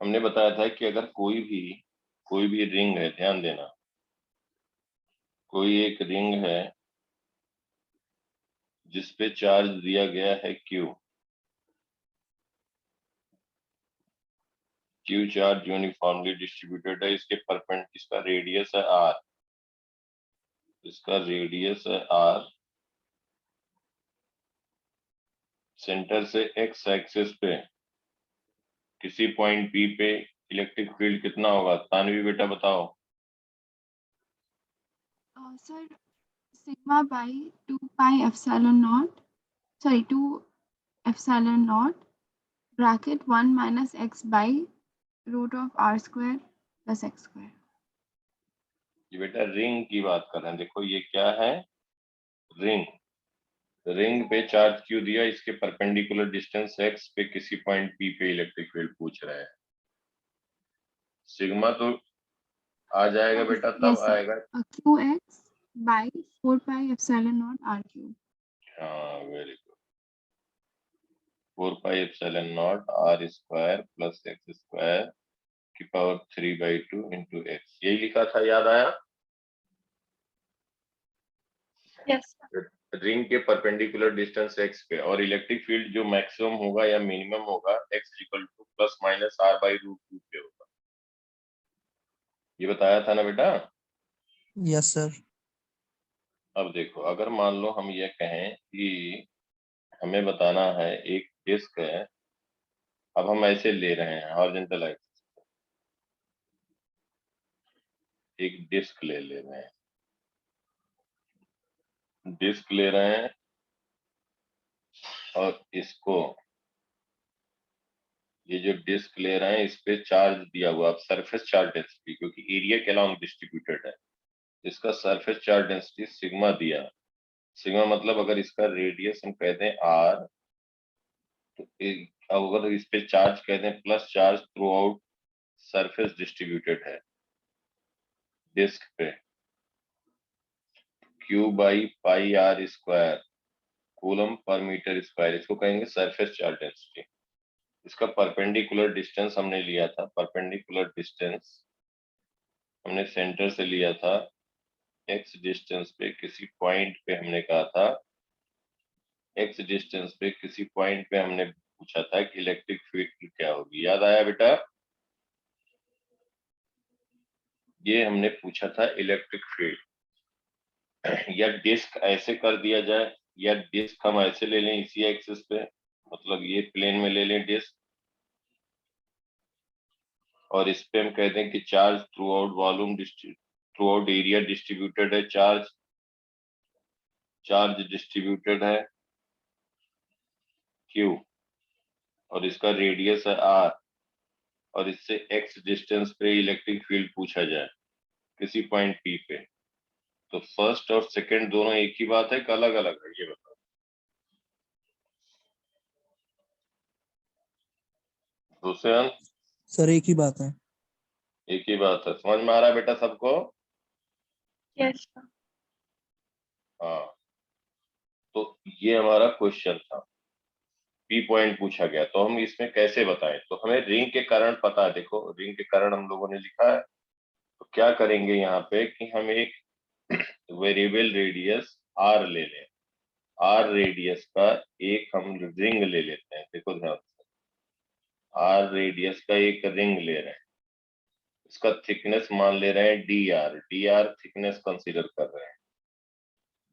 हमने बताया था कि अगर कोई भी रिंग है, ध्यान देना, कोई एक रिंग है जिसपे चार्ज दिया गया है क्यू चार्ज यूनिफॉर्मली डिस्ट्रीब्यूटेड है, इसका रेडियस है आर, आर, सेंटर से एक्स एक्सिस पे किसी पॉइंट पी पे इलेक्ट्रिक फील्ड कितना होगा? तानवी बेटा बताओ। Sir sigma by 2 pi epsilon naught, sorry 2 epsilon naught bracket 1 minus X by root of R square plus X square. ये बेटा रिंग की बात कर रहे हैं, देखो ये क्या है, रिंग। रिंग पे चार्ज क्यू दिया, इसके परपेंडिकुलर डिस्टेंस एक्स पे किसी पॉइंट पी पे इलेक्ट्रिक फील्ड पूछ रहे हैं। सिग्मा तो आ जाएगा बेटा, तब आएगा। Q X by 4 pi epsilon naught R cube. हाँ very good, 4 pi epsilon naught R square plus X square की पावर 3/2 इंटू एक्स, यही लिखा था, याद आया? यस। रिंग के परपेंडिकुलर डिस्टेंस एक्स पे और इलेक्ट्रिक फील्ड जो मैक्सिमम होगा या मिनिमम होगा X equal to plus minus R by root 2 पे होगा, ये बताया था ना बेटा? Yes sir. अब देखो, अगर मान लो हम ये कहें कि हमें बताना है एक डिस्क है, अब हम ऐसे ले रहे हैं हॉरिजॉन्टल एक्सिस, एक डिस्क ले रहे हैं, डिस्क ले रहे हैं और इसको, ये जो डिस्क ले रहे हैं इस पे चार्ज दिया हुआ, अब सरफेस चार्ज डेंसिटी, क्योंकि एरिया के अलॉन्ग डिस्ट्रीब्यूटेड है, इसका सरफेस चार्ज डेंसिटी सिग्मा दिया। सिग्मा मतलब अगर इसका रेडियस हम कहते हैं आर, तो अगर इस पे चार्ज कहते हैं plus charge throughout surface distributed है डिस्क पे, Q by pi R square coulomb per metre square, इसको कहेंगे सरफेस चार्ज डेंसिटी। इसका परपेंडिकुलर डिस्टेंस हमने लिया था, परपेंडिकुलर डिस्टेंस हमने सेंटर से लिया था एक्स डिस्टेंस पे किसी पॉइंट पे, हमने कहा था एक्स डिस्टेंस पे किसी पॉइंट पे हमने पूछा था कि इलेक्ट्रिक फील्ड क्या होगी, याद आया बेटा? ये हमने पूछा था इलेक्ट्रिक फील्ड। या डिस्क ऐसे कर दिया जाए, या डिस्क हम ऐसे ले लें इसी एक्सिस पे, मतलब ये प्लेन में ले लें डिस्क, और इस पे हम कहते हैं कि charge through out volume through out area distributed है, चार्ज डिस्ट्रीब्यूटेड है क्यू, और इसका रेडियस है आर, और इससे एक्स डिस्टेंस पे इलेक्ट्रिक फील्ड पूछा जाए किसी पॉइंट पी पे, तो फर्स्ट और सेकंड दोनों एक ही बात है कि अलग अलग है, ये बताओ। दूसरे अंक सर एक ही बात है। एक ही बात है, समझ में आ रहा है बेटा सबको? यस। हाँ, तो ये हमारा क्वेश्चन था, पी पॉइंट पूछा गया, तो हम इसमें कैसे बताएं? तो हमें रिंग के कारण पता है, देखो रिंग के कारण हम लोगों ने लिखा है, तो क्या करेंगे यहाँ पे कि हम एक वेरिएबल रेडियस आर ले लें, आर रेडियस का एक हम रिंग ले लेते हैं, देखो ध्यान से, आर रेडियस का एक रिंग ले रहे हैं, इसका थिकनेस मान ले रहे हैं डी आर थिकनेस कंसीडर कर रहे हैं,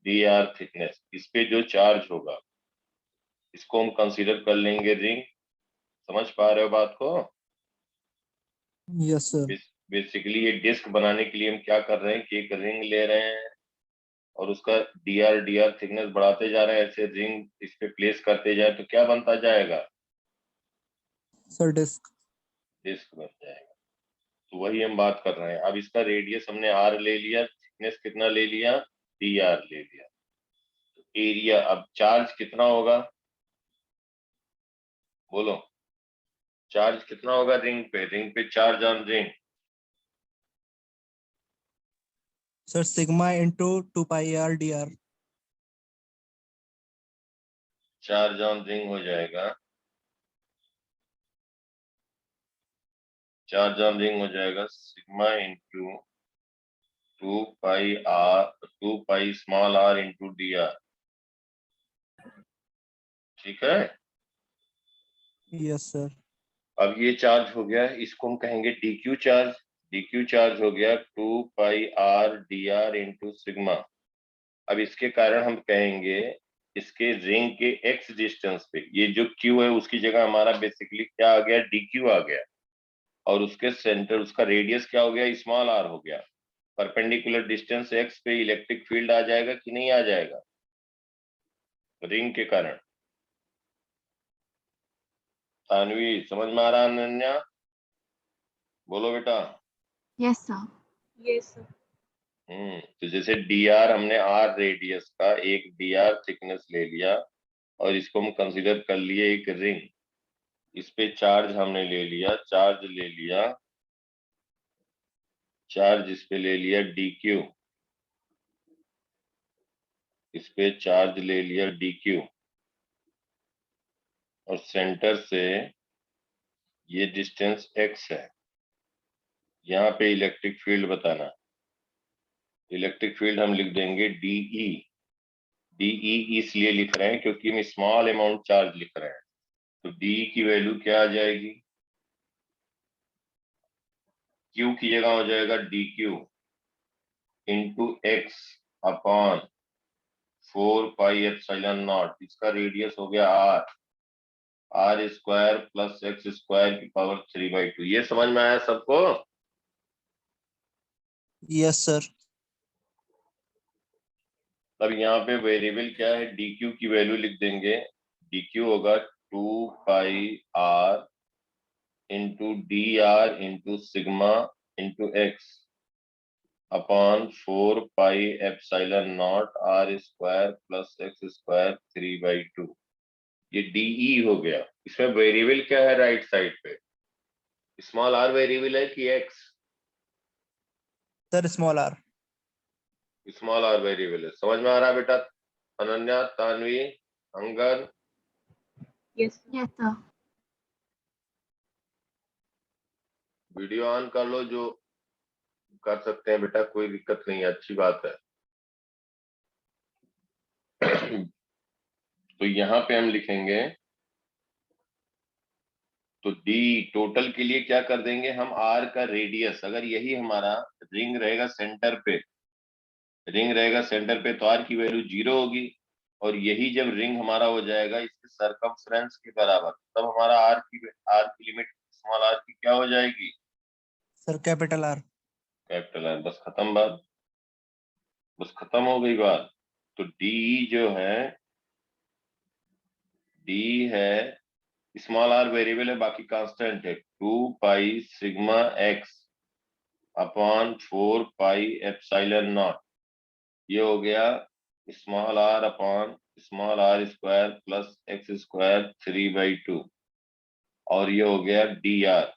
डी आर थिकनेस, इस पे जो चार्ज होगा इसको हम कंसीडर कर लेंगे रिंग। समझ पा रहे हो बात को? Yes sir. बेसिकली ये डिस्क बनाने के लिए हम क्या कर रहे हैं कि एक रिंग ले रहे हैं और उसका डी आर थिकनेस बढ़ाते जा रहे हैं, ऐसे रिंग इस पे प्लेस करते जाए तो क्या बनता जाएगा? Sir disc. डिस्क बन जाएगा। तो वही हम बात कर रहे हैं। अब इसका रेडियस हमने आर ले लिया, थिकनेस कितना ले लिया? डी आर ले लिया। तो एरिया, अब चार्ज कितना होगा बोलो, चार्ज कितना होगा रिंग पे charge on ring? Sir sigma into 2 pi R D R. Charge on ring हो जाएगा चार्ज ऑन रिंग हो जाएगा sigma into 2 pi small r into D are. ठीक है, Yes, sir. अब ये चार्ज हो गया, इसको हम कहेंगे dq चार्ज। dq चार्ज हो गया 2 pi r D R into sigma. अब इसके कारण हम कहेंगे इसके रिंग के x डिस्टेंस पे ये जो q है उसकी जगह हमारा बेसिकली क्या आ गया, dq आ गया, और उसके सेंटर उसका रेडियस क्या हो गया, स्मॉल r हो गया। परपेंडिकुलर डिस्टेंस x पे इलेक्ट्रिक फील्ड आ जाएगा कि नहीं आ जाएगा रिंग के कारण। तानवी समझ में आ रहा, अनन्या बोलो बेटा। Yes, sir. Yes, sir. तो जैसे dr हमने r रेडियस का एक dr थिकनेस ले लिया और इसको हम कंसीडर कर लिए एक रिंग, इस पे चार्ज हमने ले लिया, चार्ज इस पे ले लिया dq, इस पे चार्ज ले लिया dq, और सेंटर से ये डिस्टेंस x है। यहाँ पे इलेक्ट्रिक फील्ड बताना, इलेक्ट्रिक फील्ड हम लिख देंगे DE। DE इसलिए लिख रहे हैं क्योंकि हम स्मॉल अमाउंट चार्ज लिख रहे हैं, तो DE की वैल्यू क्या आ जाएगी, Q की जगह हो जाएगा DQ into x upon 4 pi epsilon not, इसका रेडियस हो गया r square plus x square की पावर 3/2। ये समझ में आया सबको? Yes, sir. अब यहाँ पे वेरिएबल क्या है, dq की वैल्यू लिख देंगे, dq होगा 2 pi r into D R into sigma into x upon 4 pi epsilon not r square plus x square 3/2। ये DE हो गया। इसमें वेरिएबल क्या है राइट साइड पे, स्मॉल r वेरिएबल है कि x? Sir, small r. Small r variable है। समझ में आ रहा बेटा? Ananya, Tanvi, Angad, Yes, sir. Yes, sir. Video on कर लो, जो कर सकते हैं बेटा, कोई दिक्कत नहीं है, अच्छी बात है। तो यहाँ पे हम लिखेंगे, तो डी टोटल के लिए क्या कर देंगे हम, आर का रेडियस, अगर यही हमारा रिंग रहेगा सेंटर पे, तो आर की वैल्यू 0 होगी, और यही जब रिंग हमारा हो जाएगा इसके सरकमफ्रेंस के बराबर, तब हमारा आर की लिमिट स्मॉल आर की क्या हो जाएगी, Sir, capital R. Capital R. बस खत्म बात, बस खत्म हो गई बात। तो डी जो है, डी है, स्मॉल आर वेरिएबल है, बाकी कांस्टेंट है, 2 pi sigma X upon 4 pi epsilon naught. ये हो गया small R upon small R square plus X square 3/2, और ये हो गया डी आर।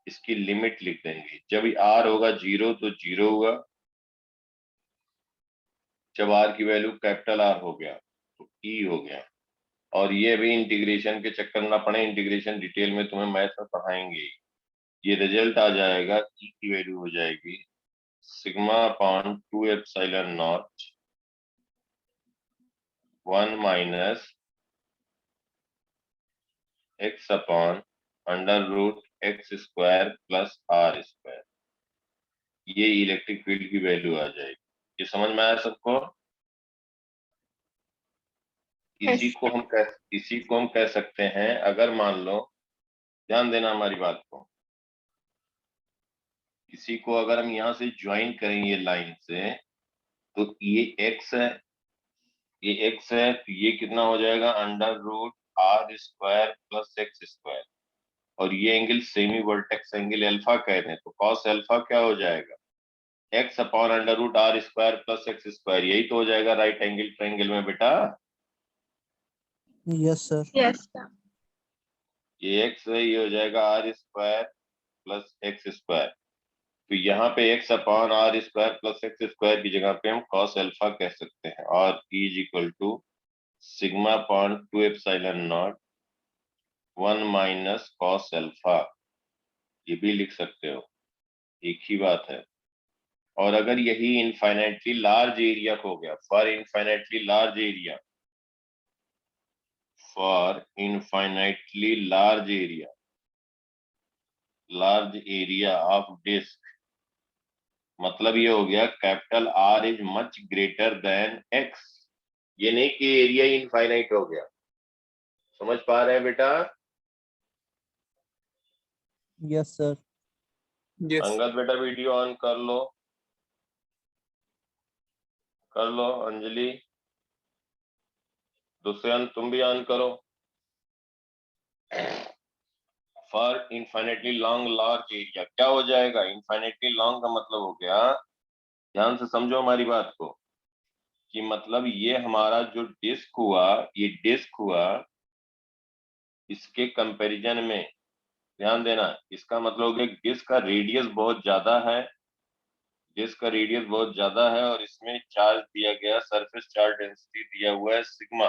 इसकी लिमिट लिख देंगे, जब आर होगा 0 तो 0 होगा, जब आर की वैल्यू कैपिटल आर हो गया तो ई हो गया। और ये भी इंटीग्रेशन के चक्कर ना पड़े, इंटीग्रेशन डिटेल में तुम्हें मैथ में पढ़ाएंगे। ये रिजल्ट आ जाएगा, ई की वैल्यू हो जाएगी sigma upon 2 epsilon naught 1 minus X upon under root X square plus R square. ये इलेक्ट्रिक फील्ड की वैल्यू आ जाएगी। ये समझ में आया सबको? इसी को हम कह सकते हैं, अगर मान लो, ध्यान देना हमारी बात को, इसी को अगर हम यहाँ से ज्वाइन करें ये लाइन से, तो ये x है, ये x है, तो ये कितना हो जाएगा, under root R square plus X square, और ये angle semi vertex angle alpha कह रहे हैं, तो कॉस अल्फा क्या हो जाएगा, x upon under root R square plus X square. यही तो हो जाएगा राइट एंगल ट्रायंगल में बेटा। Yes, sir. Yes, sir. ये x है, ये हो जाएगा R square plus X square. तो यहाँ पे x upon R square plus X square की जगह पे हम कॉस अल्फा कह सकते हैं, और E is equal to sigma upon 2 epsilon naught 1 minus cos alpha. ये भी लिख सकते हो, एक ही बात है। और अगर यही इनफाइनाइटली लार्ज एरिया हो गया, for infinitely large area, for infinitely large area of disc, मतलब ये हो गया capital R is much greater than X. ये नहीं कि एरिया इनफाइनाइट हो गया। समझ पा रहे हैं बेटा? Yes, sir. Yes. अंगद बेटा वीडियो ऑन कर लो, कर लो। अंजलि, दुष्यंत तुम भी ऑन करो। For infinitely long large area क्या हो जाएगा? इनफाइनेटली लॉन्ग का मतलब हो गया, ध्यान से समझो हमारी बात को, कि मतलब ये हमारा जो डिस्क हुआ, ये डिस्क हुआ, इसके कंपैरिजन में ध्यान देना, इसका मतलब हो गया डिस्क का रेडियस बहुत ज्यादा है, डिस्क का रेडियस बहुत ज्यादा है, और इसमें चार्ज दिया गया, सरफेस चार्ज डेंसिटी दिया हुआ है sigma,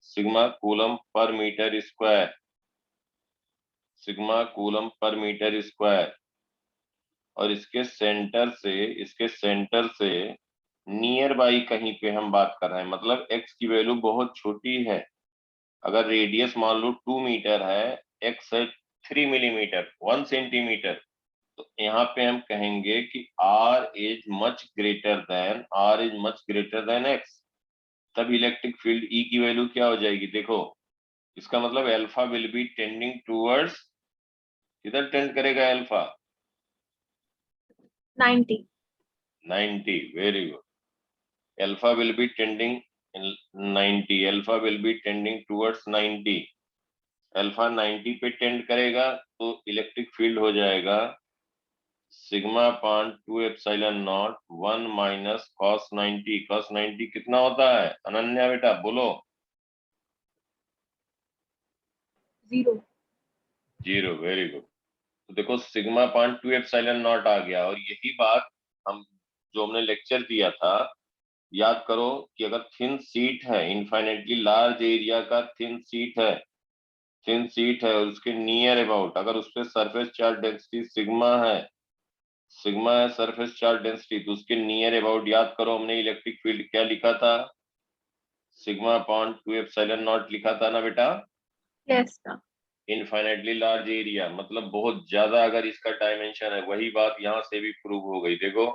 sigma coulomb per metre square, sigma coulomb per metre square. और इसके सेंटर से नियर बाई कहीं पे हम बात कर रहे हैं, मतलब एक्स की वैल्यू बहुत छोटी है। अगर रेडियस मान लो 2 मीटर है, एक्स है 3 मिलीमीटर, 1 सेंटीमीटर, तो यहाँ पे हम कहेंगे कि r is much greater then x। तब इलेक्ट्रिक फील्ड E की वैल्यू क्या हो जाएगी? देखो, इसका मतलब alpha will be tending towards, किधर टेंड करेगा alpha? 90. 90, very good. Alpha will be tending 90, alpha will be tending towards 90। Alpha 90 पे टेंड करेगा तो इलेक्ट्रिक फील्ड हो जाएगा sigma upon 2 epsilon naught 1 minus cos 90। Cos 90 कितना होता है अनन्या बेटा, बोलो? 0. 0, वेरी गुड। तो देखो सिग्मा अपॉन 2 एप्सिलॉन नॉट आ गया। और यही बात हम जो हमने लेक्चर दिया था, याद करो कि अगर थिन सीट है, इनफाइनेटली लार्ज एरिया का थिन सीट है और उसके नियर अबाउट अगर उस पर सरफेस चार्ज डेंसिटी सिग्मा है सरफेस चार्ज डेंसिटी, तो उसके नियर अबाउट याद करो हमने इलेक्ट्रिक फील्ड क्या लिखा था? सिग्मा अपॉन 2 एप्सिलॉन नॉट लिखा था ना बेटा? Yes, sir. Infinitely large area मतलब बहुत ज्यादा अगर इसका डायमेंशन है, वही बात यहां से भी प्रूव हो गई। देखो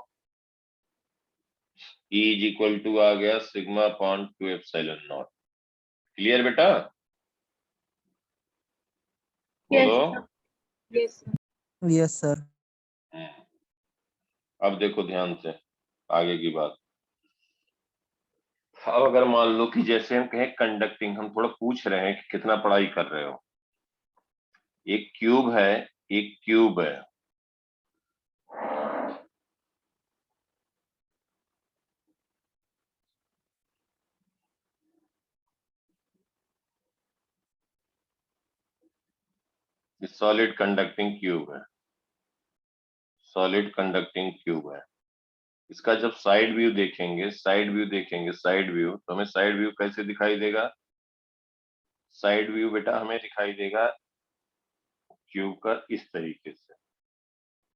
E इज इक्वल टू आ गया sigma upon 2 epsilon not. Clear बेटा? Yes, बोलो। sir. Yes, sir. Yes, sir. अब देखो ध्यान से आगे की बात। अब अगर मान लो कि जैसे हम कहें कंडक्टिंग, हम थोड़ा पूछ रहे हैं कि कितना पढ़ाई कर रहे हो। एक क्यूब है, एक क्यूब है, सॉलिड कंडक्टिंग क्यूब है, सॉलिड कंडक्टिंग क्यूब है। इसका जब साइड व्यू देखेंगे, साइड व्यू, तो हमें साइड व्यू कैसे दिखाई देगा? साइड व्यू बेटा हमें दिखाई देगा क्यूब का इस तरीके से,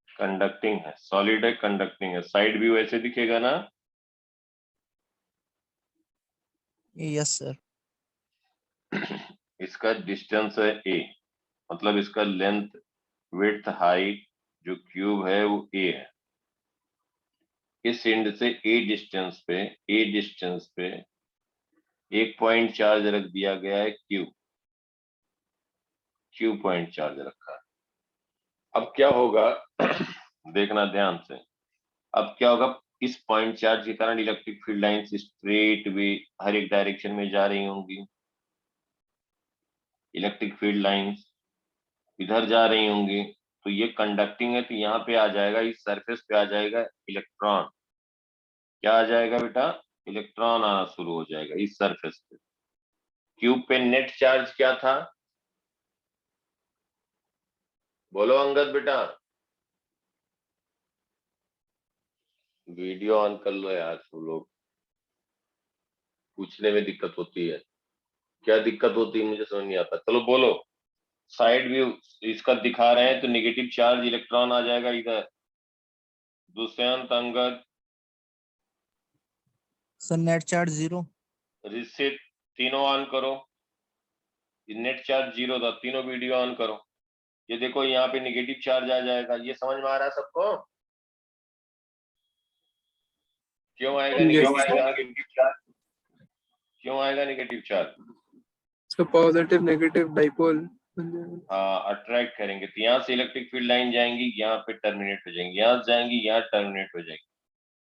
कंडक्टिंग है, सॉलिड है, कंडक्टिंग है, साइड व्यू ऐसे दिखेगा ना? Yes, sir. इसका डिस्टेंस है a, मतलब इसका लेंथ, विड्थ, हाइट जो क्यूब है वो a है। इस एंड से a डिस्टेंस पे एक पॉइंट चार्ज रख दिया गया है, क्यू पॉइंट चार्ज रखा है। अब क्या होगा देखना ध्यान से। अब क्या होगा, इस पॉइंट चार्ज के कारण electric field lines straight way हर एक डायरेक्शन में जा रही होंगी, इलेक्ट्रिक फील्ड लाइंस इधर जा रही होंगी। तो ये कंडक्टिंग है, तो यहाँ पे आ जाएगा, इस सरफेस पे आ जाएगा इलेक्ट्रॉन। क्या आ जाएगा बेटा? इलेक्ट्रॉन आना शुरू हो जाएगा इस सरफेस पे। क्यूब पे नेट चार्ज क्या था? बोलो अंगद बेटा। वीडियो ऑन कर लो यार, सब लोग पूछने में दिक्कत होती है। क्या दिक्कत होती है मुझे समझ नहीं आता, चलो बोलो। साइड व्यू इसका दिखा रहे हैं तो नेगेटिव चार्ज इलेक्ट्रॉन आ जाएगा इधर। Dushyant, Angad, sir net charge 0। रिसित, तीनों ऑन करो। नेट चार्ज 0 था, तीनों वीडियो ऑन करो। ये देखो यहाँ पे नेगेटिव चार्ज आ जाएगा। ये समझ में आ रहा है सबको? क्यों आएगा नेगेटिव चार्ज? क्यों आएगा negative charge? So positive negative dipole. हाँ, अट्रैक्ट करेंगे तो यहाँ से इलेक्ट्रिक फील्ड लाइन जाएंगी, यहाँ पे टर्मिनेट हो जाएंगी, यहाँ जाएंगी, यहाँ टर्मिनेट हो जाएंगी,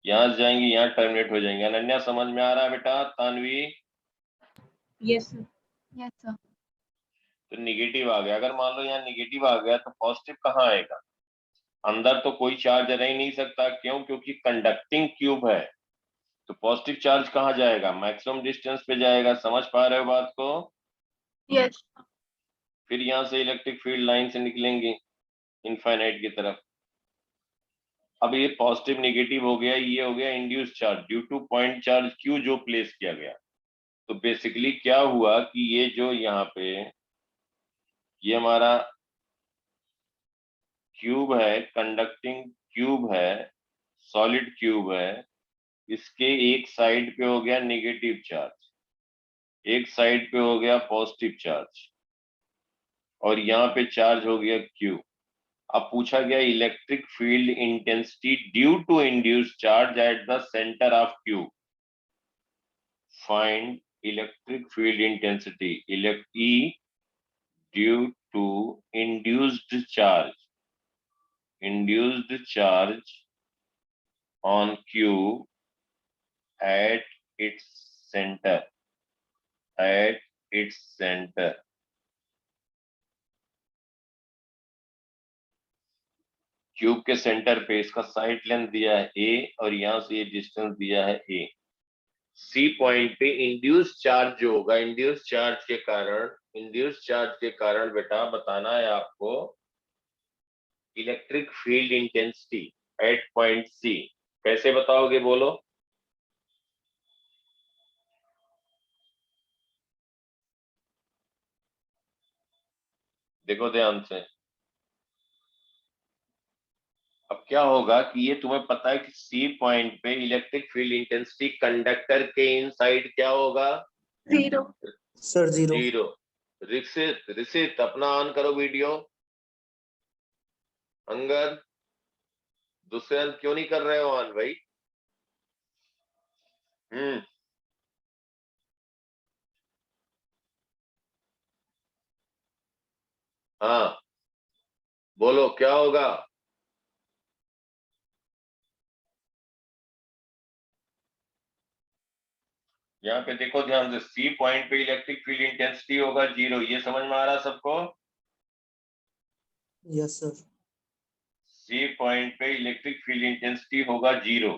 यहाँ जाएंगी, यहाँ टर्मिनेट हो जाएंगे। अनन्या समझ में आ रहा है बेटा? Tanvi? Yes, sir. Yes, sir. तो निगेटिव आ गया। अगर मान लो यहाँ निगेटिव आ गया तो पॉजिटिव कहाँ आएगा? अंदर तो कोई चार्ज रह ही नहीं सकता। क्यों? क्योंकि कंडक्टिंग क्यूब है। तो पॉजिटिव चार्ज कहाँ जाएगा? मैक्सिमम डिस्टेंस पे जाएगा। समझ पा रहे हो बात को? Yes. फिर यहाँ से इलेक्ट्रिक फील्ड लाइन से निकलेंगे इनफाइनाइट की तरफ। अब ये पॉजिटिव नेगेटिव हो गया, ये हो गया induce charge due two point charge Q जो प्लेस किया गया। तो बेसिकली क्या हुआ कि ये जो यहाँ पे ये हमारा क्यूब है, कंडक्टिंग क्यूब है, सॉलिड क्यूब है, इसके एक साइड पे हो गया नेगेटिव चार्ज, एक साइड पे हो गया पॉजिटिव चार्ज, और यहाँ पे चार्ज हो गया क्यू। अब पूछा गया electric field intensity due to induced charge at the centre of Q. Find electric field intensity E due to induced charge on Q at its center. Cube के centre पे इसका साइड लेंथ दिया है a और यहां से ये distance दिया है a। C पॉइंट पे इंड्यूस चार्ज जो होगा, इंड्यूस चार्ज के कारण बेटा बताना है आपको electric field intensity at point C। कैसे बताओगे बोलो? देखो ध्यान से। अब क्या होगा कि ये तुम्हें पता है कि सी पॉइंट पे इलेक्ट्रिक फील्ड इंटेंसिटी कंडक्टर के इनसाइड क्या होगा? 0. सर 0। 0। रिसित अपना ऑन करो वीडियो। अंगद, दुष्यंत क्यों नहीं कर रहे हो ऑन भाई? हाँ बोलो क्या होगा? यहाँ पे देखो ध्यान से, सी पॉइंट पे इलेक्ट्रिक फील्ड इंटेंसिटी होगा 0। ये समझ में आ रहा सबको? Yes sir. सी पॉइंट पे इलेक्ट्रिक फील्ड इंटेंसिटी होगा 0।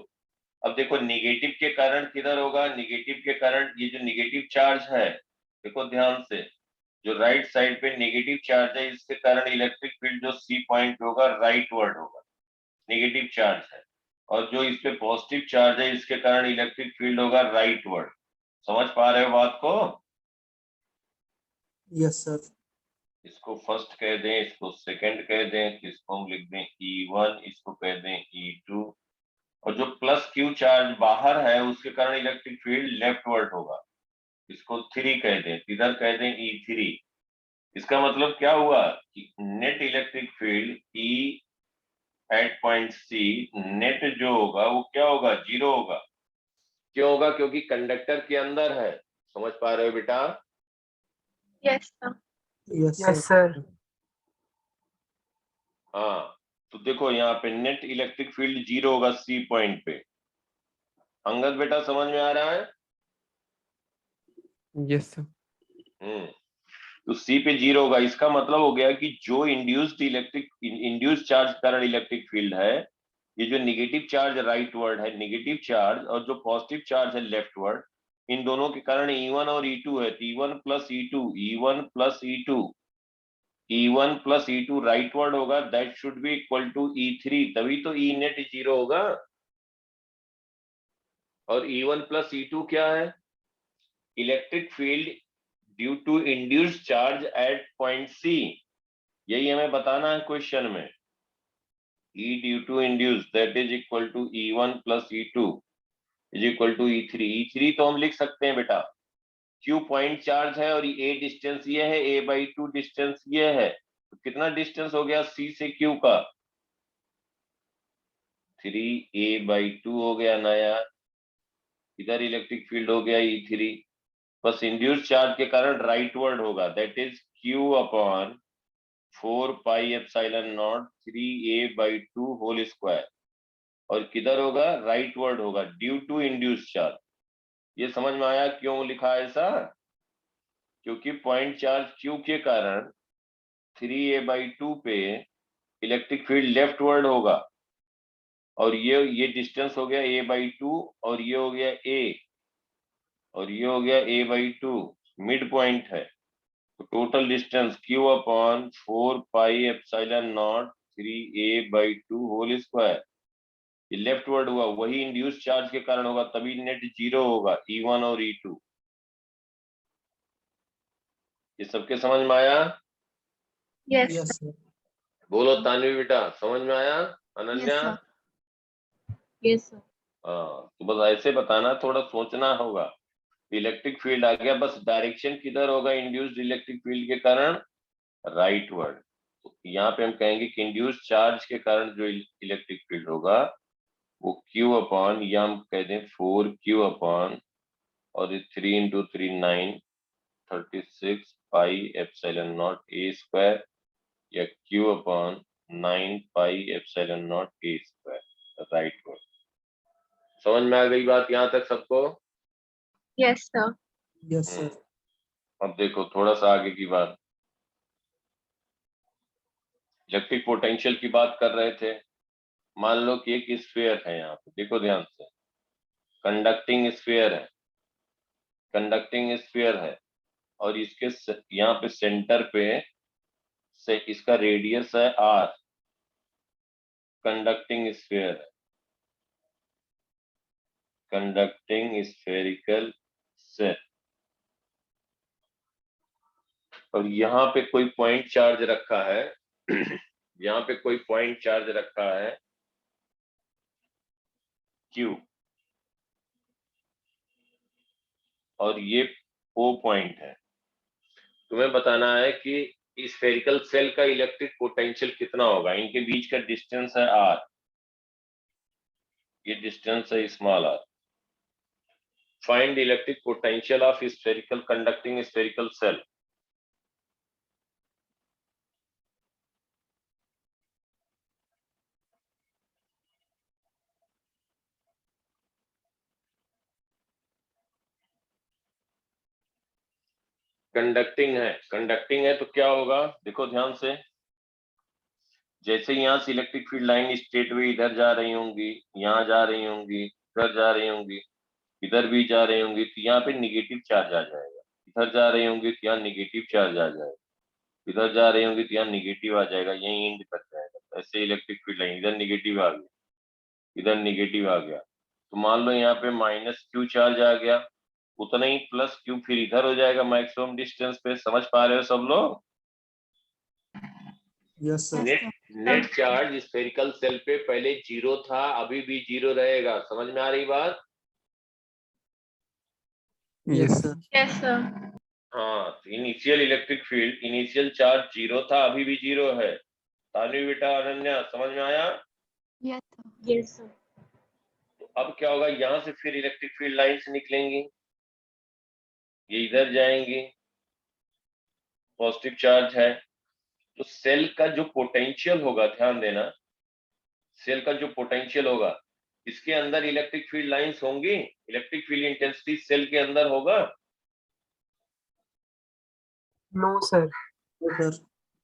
अब देखो निगेटिव के कारण किधर होगा? निगेटिव के कारण ये जो निगेटिव चार्ज है, देखो ध्यान से, जो राइट साइड पे नेगेटिव चार्ज है इसके कारण इलेक्ट्रिक फील्ड जो सी पॉइंट पे होगा राइट वर्ड होगा, नेगेटिव चार्ज है। और जो इस पे पॉजिटिव चार्ज है इसके कारण इलेक्ट्रिक फील्ड होगा राइट वर्ड। समझ पा रहे हो बात को? Yes sir. इसको फर्स्ट कह दें, इसको सेकंड कह दें, इसको हम लिख दें E1, इसको कह दें E2। और जो प्लस क्यू चार्ज बाहर है उसके कारण इलेक्ट्रिक फील्ड लेफ्ट वर्ड होगा, इसको 3 कह दें, इधर कह दें E3। इसका मतलब क्या हुआ कि net electric field E at point C net जो होगा वो क्या होगा? 0 होगा। क्यों होगा? क्योंकि कंडक्टर के अंदर है। समझ पा रहे हो बेटा? Yes, sir. Yes sir. हाँ, तो देखो यहाँ पे नेट इलेक्ट्रिक फील्ड 0 होगा C पॉइंट पे। अंगद बेटा समझ में आ रहा है? Yes sir. तो C पे 0 होगा। इसका मतलब हो गया कि जो इंड्यूस्ड चार्ज कारण इलेक्ट्रिक फील्ड है, ये जो नेगेटिव चार्ज राइट वर्ड है नेगेटिव चार्ज, और जो पॉजिटिव चार्ज है लेफ्ट वर्ड, इन दोनों के कारण E1 और E2 है। E1 plus E2, E1 plus E2, E1 plus E2 right ward होगा, that should be equal to E3, तभी तो E नेट 0 होगा। और E1 प्लस E2 क्या है? Electric field due to induced charge at point C। यही हमें बताना है क्वेश्चन में। E due to induced that is equal to E1 plus E2 is equal to E3। E3 तो हम लिख सकते हैं बेटा, Q पॉइंट चार्ज है और A डिस्टेंस ये है, A/2 डिस्टेंस ये है, तो कितना डिस्टेंस हो गया C से Q का? 3A/2 हो गया नया। इधर इलेक्ट्रिक फील्ड हो गया E3, बस इंड्यूस्ड चार्ज के कारण राइट वर्ड होगा, that is Q upon 4πε0 3A/2 whole square. और किधर होगा? राइट वर्ड होगा, ड्यू टू इंड्यूस्ड चार्ज। ये समझ में आया क्यों लिखा है ऐसा? क्योंकि पॉइंट चार्ज Q के कारण 3A/2 पे इलेक्ट्रिक फील्ड लेफ्ट वर्ड होगा, और ये डिस्टेंस हो गया A/2 और ये हो गया A और ये हो गया A/2, मिड पॉइंट है। तो total distance Q upon 4πε0 3A/2 whole square. ये लेफ्ट वर्ड हुआ, वही इंड्यूस चार्ज के कारण होगा, तभी नेट जीरो होगा E1 और E2। ये सबके समझ में आया? Yes. Yes, sir. बोलो तानवी बेटा, समझ में आया? Yes, Ananya? sir. Yes, sir. हाँ, तो बस ऐसे बताना, थोड़ा सोचना होगा। इलेक्ट्रिक फील्ड आ गया, बस डायरेक्शन किधर होगा इंड्यूस्ड इलेक्ट्रिक फील्ड के कारण? Right word. तो यहाँ पे हम कहेंगे कि इंड्यूस्ड चार्ज के कारण जो इलेक्ट्रिक फील्ड होगा वो Q अपॉन, या हम कह दें 4Q अपॉन, और 3 × 3 9 36 πε0 A स्क्वायर, या Q upon 9 πε0 A square, right word. समझ में आ गई बात यहाँ तक सबको? Yes, sir. Yes, sir. अब देखो थोड़ा सा आगे की बात, इलेक्ट्रिक पोटेंशियल की बात कर रहे थे। मान लो कि एक स्फीयर है, यहाँ पे देखो ध्यान से, कंडक्टिंग स्फीयर है, कंडक्टिंग स्फीयर है, और इसके यहाँ पे सेंटर पे से इसका रेडियस है R, कंडक्टिंग स्फीयर है, कंडक्टिंग स्फेरिकल सेल। और यहाँ पे कोई पॉइंट चार्ज रखा है यहाँ पे कोई पॉइंट चार्ज रखा है Q, और ये O पॉइंट है। तुम्हें बताना है कि स्फेरिकल सेल का इलेक्ट्रिक पोटेंशियल कितना होगा। इनके बीच का डिस्टेंस है R, ये डिस्टेंस है small r। Find electric potential of spherical conducting spherical cell. Conducting है तो क्या होगा, देखो ध्यान से। जैसे यहाँ से electric field line straight way इधर जा रही होंगी, यहाँ जा रही होंगी, इधर जा रही होंगी, इधर भी जा रही होंगी, तो यहाँ पे निगेटिव चार्ज आ जाएगा। इधर जा रही होंगी तो यहाँ निगेटिव चार्ज आ जाएगा, इधर जा रही होंगी तो यहाँ निगेटिव आ जाएगा, यही एंड कर जाएगा। ऐसे इलेक्ट्रिक फील्ड लाइन, इधर निगेटिव आ गया, इधर निगेटिव आ गया, तो मान लो यहाँ पे -Q चार्ज आ गया, उतना ही +Q फिर इधर हो जाएगा मैक्सिमम डिस्टेंस पे। समझ पा रहे हो सब लोग? Yes, sir. Yes, net charge spherical shell पे पहले 0 था, अभी भी 0 रहेगा। समझ में आ रही बात? Yes, sir. Yes, sir. हाँ, initial electric field, initial charge 0 था, अभी भी 0 है। तानवी बेटा, अनन्या, समझ में आया? Yes, sir. Yes, sir. तो अब क्या होगा, यहाँ से फिर इलेक्ट्रिक फील्ड लाइंस निकलेंगी, ये इधर जाएंगी, पॉजिटिव चार्ज है, तो सेल का जो पोटेंशियल होगा, ध्यान देना, सेल का जो पोटेंशियल होगा, इसके अंदर इलेक्ट्रिक फील्ड लाइंस होंगी, इलेक्ट्रिक फील्ड इंटेंसिटी सेल के अंदर होगा? No, sir. No, sir.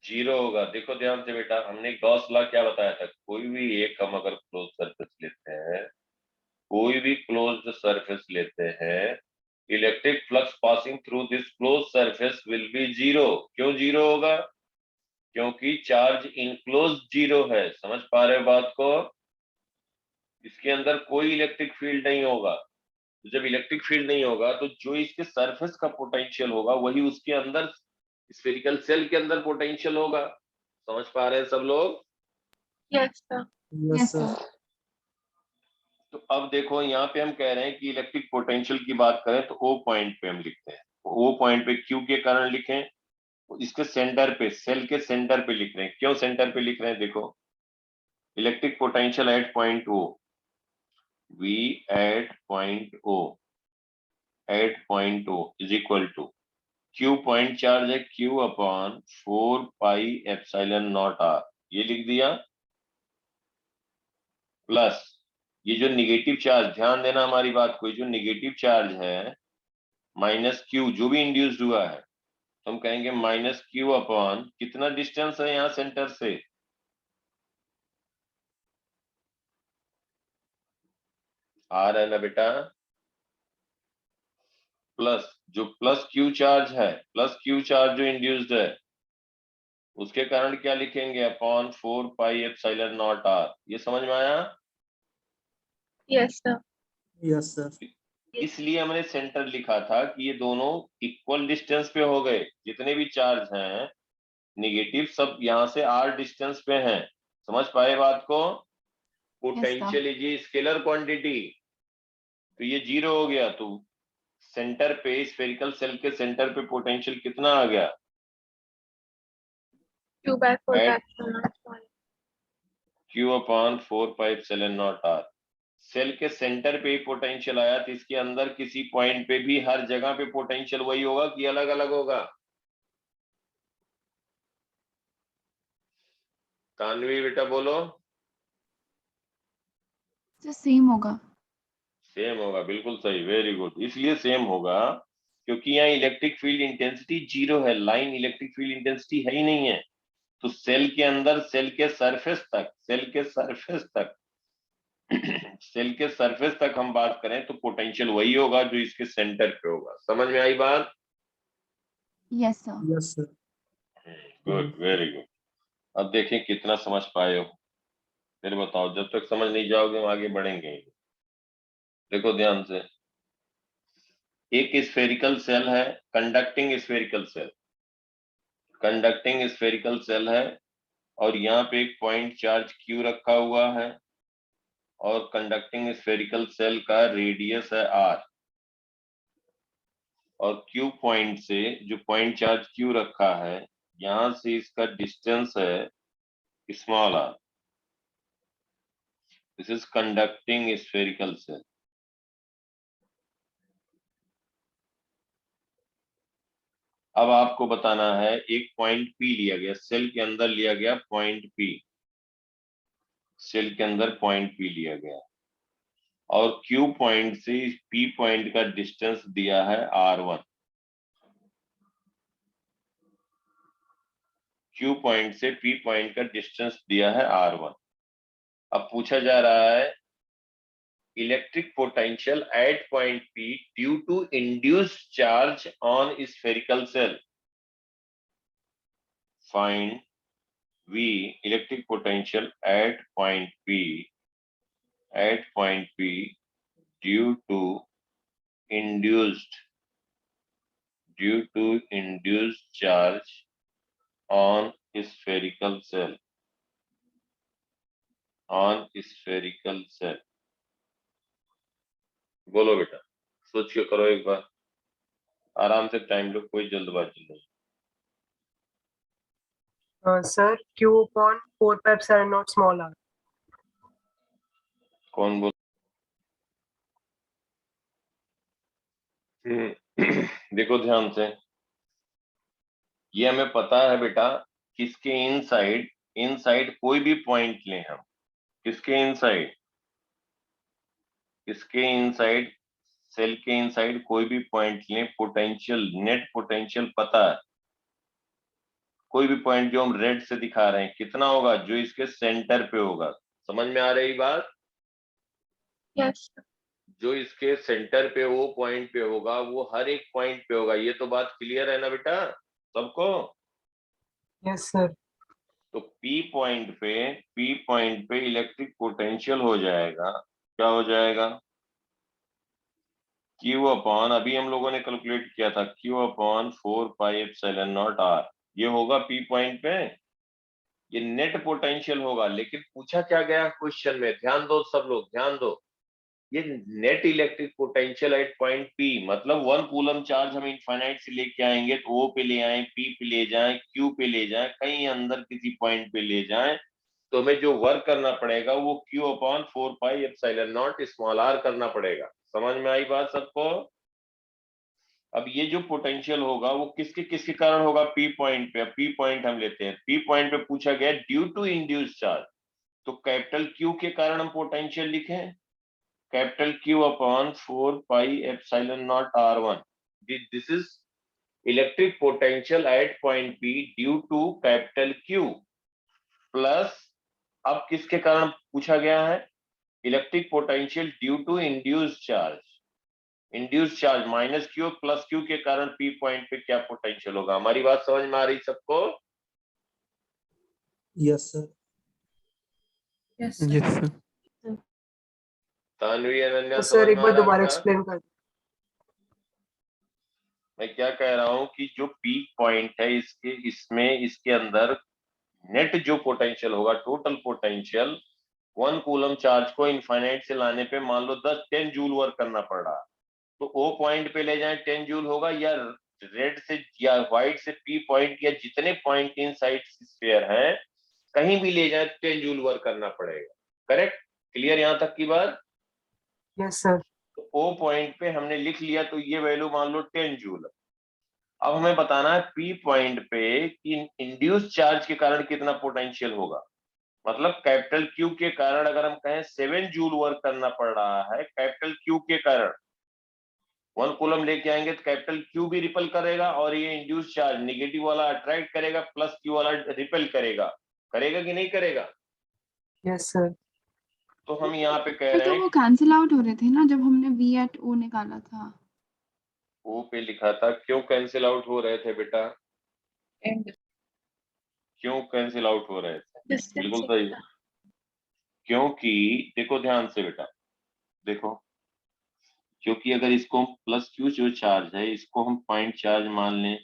0 होगा। देखो ध्यान से बेटा, हमने गॉस लॉ क्या बताया था, कोई भी एक हम अगर क्लोज सरफेस लेते हैं, कोई भी क्लोज्ड सरफेस लेते हैं, electric flux passing through this close surface will be 0। क्यों 0 होगा? क्योंकि चार्ज इनक्लोज 0 है। समझ पा रहे हो बात को? इसके अंदर कोई इलेक्ट्रिक फील्ड नहीं होगा। तो जब इलेक्ट्रिक फील्ड नहीं होगा तो जो इसके सरफेस का पोटेंशियल होगा वही उसके अंदर स्फेरिकल सेल के अंदर पोटेंशियल होगा। समझ पा रहे हैं सब लोग? Yes, sir. Yes, sir. तो अब देखो यहाँ पे हम कह रहे हैं कि इलेक्ट्रिक पोटेंशियल की बात करें तो ओ पॉइंट पे हम लिखते हैं, ओ पॉइंट पे क्यू के कारण लिखें, इसके सेंटर पे, सेल के सेंटर पे लिख रहे हैं। क्यों सेंटर पे लिख रहे हैं? देखो, electric potential at point O, V at point O is equal to Q point charge है, क्यू upon 4 pi epsilon naught R, ये लिख दिया, प्लस ये जो निगेटिव चार्ज, ध्यान देना हमारी बात को, जो निगेटिव चार्ज है माइनस क्यू जो भी इंड्यूस्ड हुआ है, तो हम कहेंगे माइनस क्यू अपॉन, कितना डिस्टेंस है यहाँ सेंटर से, आर है ना बेटा, प्लस जो प्लस क्यू चार्ज है, प्लस क्यू चार्ज जो इंड्यूस्ड है उसके कारण क्या लिखेंगे, upon 4 pi epsilon naught R. ये समझ में आया? Yes, sir. Yes, sir. इसलिए हमने सेंटर लिखा था कि ये दोनों इक्वल डिस्टेंस पे हो गए, जितने भी चार्ज हैं निगेटिव सब यहाँ से आर डिस्टेंस पे हैं। समझ पाए बात को? पोटेंशियल इज स्केलर क्वांटिटी, तो ये 0 हो गया, तो सेंटर पे, स्फेरिकल सेल के सेंटर पे पोटेंशियल कितना आ गया, Q by 4 At- epsilon naught small. Q upon 4 pi epsilon naught R. Shell के सेंटर पे ही पोटेंशियल आया, तो इसके अंदर किसी पॉइंट पे भी हर जगह पे पोटेंशियल वही होगा कि अलग अलग होगा? तानवी बेटा बोलो। सेम होगा। सेम होगा, बिल्कुल सही, वेरी गुड। इसलिए सेम होगा क्योंकि यहाँ इलेक्ट्रिक फील्ड इंटेंसिटी 0 है, लाइन इलेक्ट्रिक फील्ड इंटेंसिटी है ही नहीं है। तो सेल के अंदर, सेल के सरफेस तक, सेल के सरफेस तक सेल के सरफेस तक हम बात करें तो पोटेंशियल वही होगा जो इसके सेंटर पे होगा। समझ में आई बात? Yes sir. Yes, sir. Good, very good. अब देखें कितना समझ पाए हो, फिर बताओ। जब तक समझ नहीं जाओगे हम आगे बढ़ेंगे। देखो ध्यान से, एक स्फेरिकल सेल है, conducting spherical cell, conducting spherical cell है, और यहाँ पे एक पॉइंट चार्ज क्यू रखा हुआ है, और कंडक्टिंग स्फेरिकल सेल का रेडियस है आर, और क्यू पॉइंट से, जो पॉइंट चार्ज क्यू रखा है, यहां से इसका डिस्टेंस है small R. This is conducting spherical shell. अब आपको बताना है, एक पॉइंट पी लिया गया, सेल के अंदर लिया गया पॉइंट पी, सेल के अंदर पॉइंट पी लिया गया, और क्यू पॉइंट से पी पॉइंट का डिस्टेंस दिया है R1। क्यू पॉइंट से पी पॉइंट का डिस्टेंस दिया है R1। अब पूछा जा रहा है electric potential at point P due to induced charge on spherical shell. Find V electric potential at point P due to induced charge on spherical cell, बोलो बेटा, सोच के करो एक बार, आराम से टाइम लो, कोई जल्दबाजी नहीं। Sir, Q upon 4 pi epsilon naught small r. कौन बोल? देखो ध्यान से, ये हमें पता है बेटा, किसके इनसाइड, इनसाइड कोई भी पॉइंट लें हम, किसके इनसाइड, किसके इनसाइड, सेल के इनसाइड कोई भी पॉइंट लें, पोटेंशियल, नेट पोटेंशियल पता है। कोई भी पॉइंट जो हम रेड से दिखा रहे हैं कितना होगा, जो इसके सेंटर पे होगा। समझ में आ रही बात? Yes, sir. जो इसके सेंटर पे, वो पॉइंट पे होगा, वो हर एक पॉइंट पे होगा। ये तो बात क्लियर है ना बेटा सबको? Yes, sir. तो पी पॉइंट पे इलेक्ट्रिक पोटेंशियल हो जाएगा, क्या हो जाएगा, क्यू अपॉन, अभी हम लोगों ने कैलकुलेट किया था, Q upon 4 pi epsilon naught R, ये होगा पी पॉइंट पे। ये नेट पोटेंशियल होगा, लेकिन पूछा क्या गया क्वेश्चन में, ध्यान दो सब लोग ध्यान दो, ये net electric potential at point P, मतलब 1 कूलम चार्ज हम इनफाइनाइट से लेके आएंगे तो ओ पे ले आए, पी पे ले जाएं, क्यू पे ले जाएं, कहीं अंदर किसी पॉइंट पे ले जाएं, तो हमें जो वर्क करना पड़ेगा वो Q upon 4 pi epsilon naught small r करना पड़ेगा। समझ में आई बात सबको? अब ये जो पोटेंशियल होगा वो किसके किसके कारण होगा, पी पॉइंट पे। पी पॉइंट हम लेते हैं, पी पॉइंट पे पूछा गया ड्यू टू इंड्यूस चार्ज, तो कैपिटल Q के कारण हम पोटेंशियल लिखें, capital Q upon 4 pi epsilon naught r1, this is electric potential at point P due to capital Q, plus अब किसके कारण पूछा गया है, electric potential due to induce charge, induce charge minus Q plus Q के कारण P point पे क्या पोटेंशियल होगा। हमारी बात समझ में आ रही सबको? Yes, sir. Yes, sir. Yes, sir. Tanvi Ananya तो समझ सर एक में आ बार रहा दोबारा क्या? एक्सप्लेन कर। मैं क्या कह रहा हूं कि जो पीक पॉइंट है इसके इसमें इसके अंदर नेट जो पोटेंशियल होगा, टोटल पोटेंशियल 1 कूलम चार्ज को इनफाइनाइट से लाने पे मान लो 10 जूल वर्क करना पड़ रहा, तो ओ पॉइंट पे ले जाएं 10 जूल होगा, या रेड से या व्हाइट से पी पॉइंट या जितने पॉइंट इन साइड स्फीयर हैं कहीं भी ले जाएं 10 जूल वर्क करना पड़ेगा। करेक्ट? क्लियर यहां तक की बात? Yes sir. तो ओ पॉइंट पे हमने लिख लिया, तो ये वैल्यू मान लो 10 जूल। अब हमें बताना है पी पॉइंट पे कि इंड्यूस चार्ज के कारण कितना पोटेंशियल होगा, मतलब कैपिटल क्यू के कारण अगर हम कहें 7 जूल वर्क करना पड़ रहा है, कैपिटल क्यू के कारण 1 कूलम लेके आएंगे तो कैपिटल क्यू भी रिपल करेगा और ये इंड्यूस चार्ज नेगेटिव वाला अट्रैक्ट करेगा, प्लस क्यू वाला रिपेल करेगा, करेगा कि नहीं करेगा? Yes sir. तो हम यहाँ पे कह तो रहे हैं वो कैंसिल आउट हो रहे थे ना जब हमने V at O निकाला था। ओ पे लिखा था, क्यों कैंसिल आउट हो रहे थे बेटा, And क्यों कैंसिल आउट हो रहे थे? distance बिल्कुल सही, क्योंकि देखो ध्यान से बेटा, देखो क्योंकि अगर इसको हम प्लस क्यू जो चार्ज है इसको हम पॉइंट चार्ज मान लें,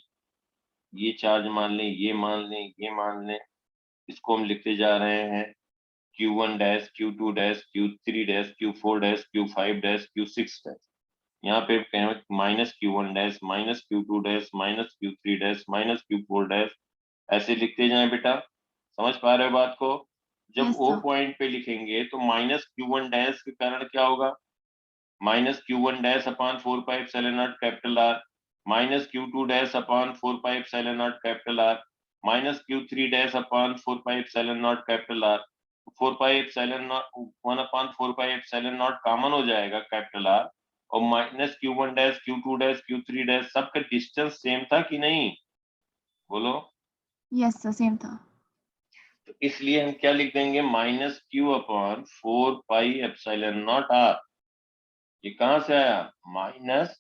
ये चार्ज मान लें, ये मान लें, ये मान लें, इसको हम लिखते जा रहे हैं Q1 dash, Q2 dash, Q3 dash, Q4 dash, Q5 dash, Q6 dash, यहाँ पे कहें minus Q1 dash, minus Q2 dash, minus Q3 dash, minus Q4 dash, ऐसे लिखते जाएं बेटा। समझ पा रहे हो बात को? जब Yes, O sir. पॉइंट पे लिखेंगे तो माइनस Q1 डैश के कारण क्या होगा, minus Q1 dash upon 4 pi epsilon naught capital R, minus Q2 dash upon 4 pi epsilon naught capital R, minus Q3 dash upon 4 pi epsilon naught capital R, 4 pi epsilon naught 1 upon 4 pi epsilon not common हो जाएगा capital R, और minus Q1 dash, Q2 dash, Q3 dash सबका distance same था कि नहीं, बोलो? Yes, sir. Same था। तो इसलिए हम क्या लिख देंगे, minus Q upon 4 pi epsilon not R, ये कहां से आया, minus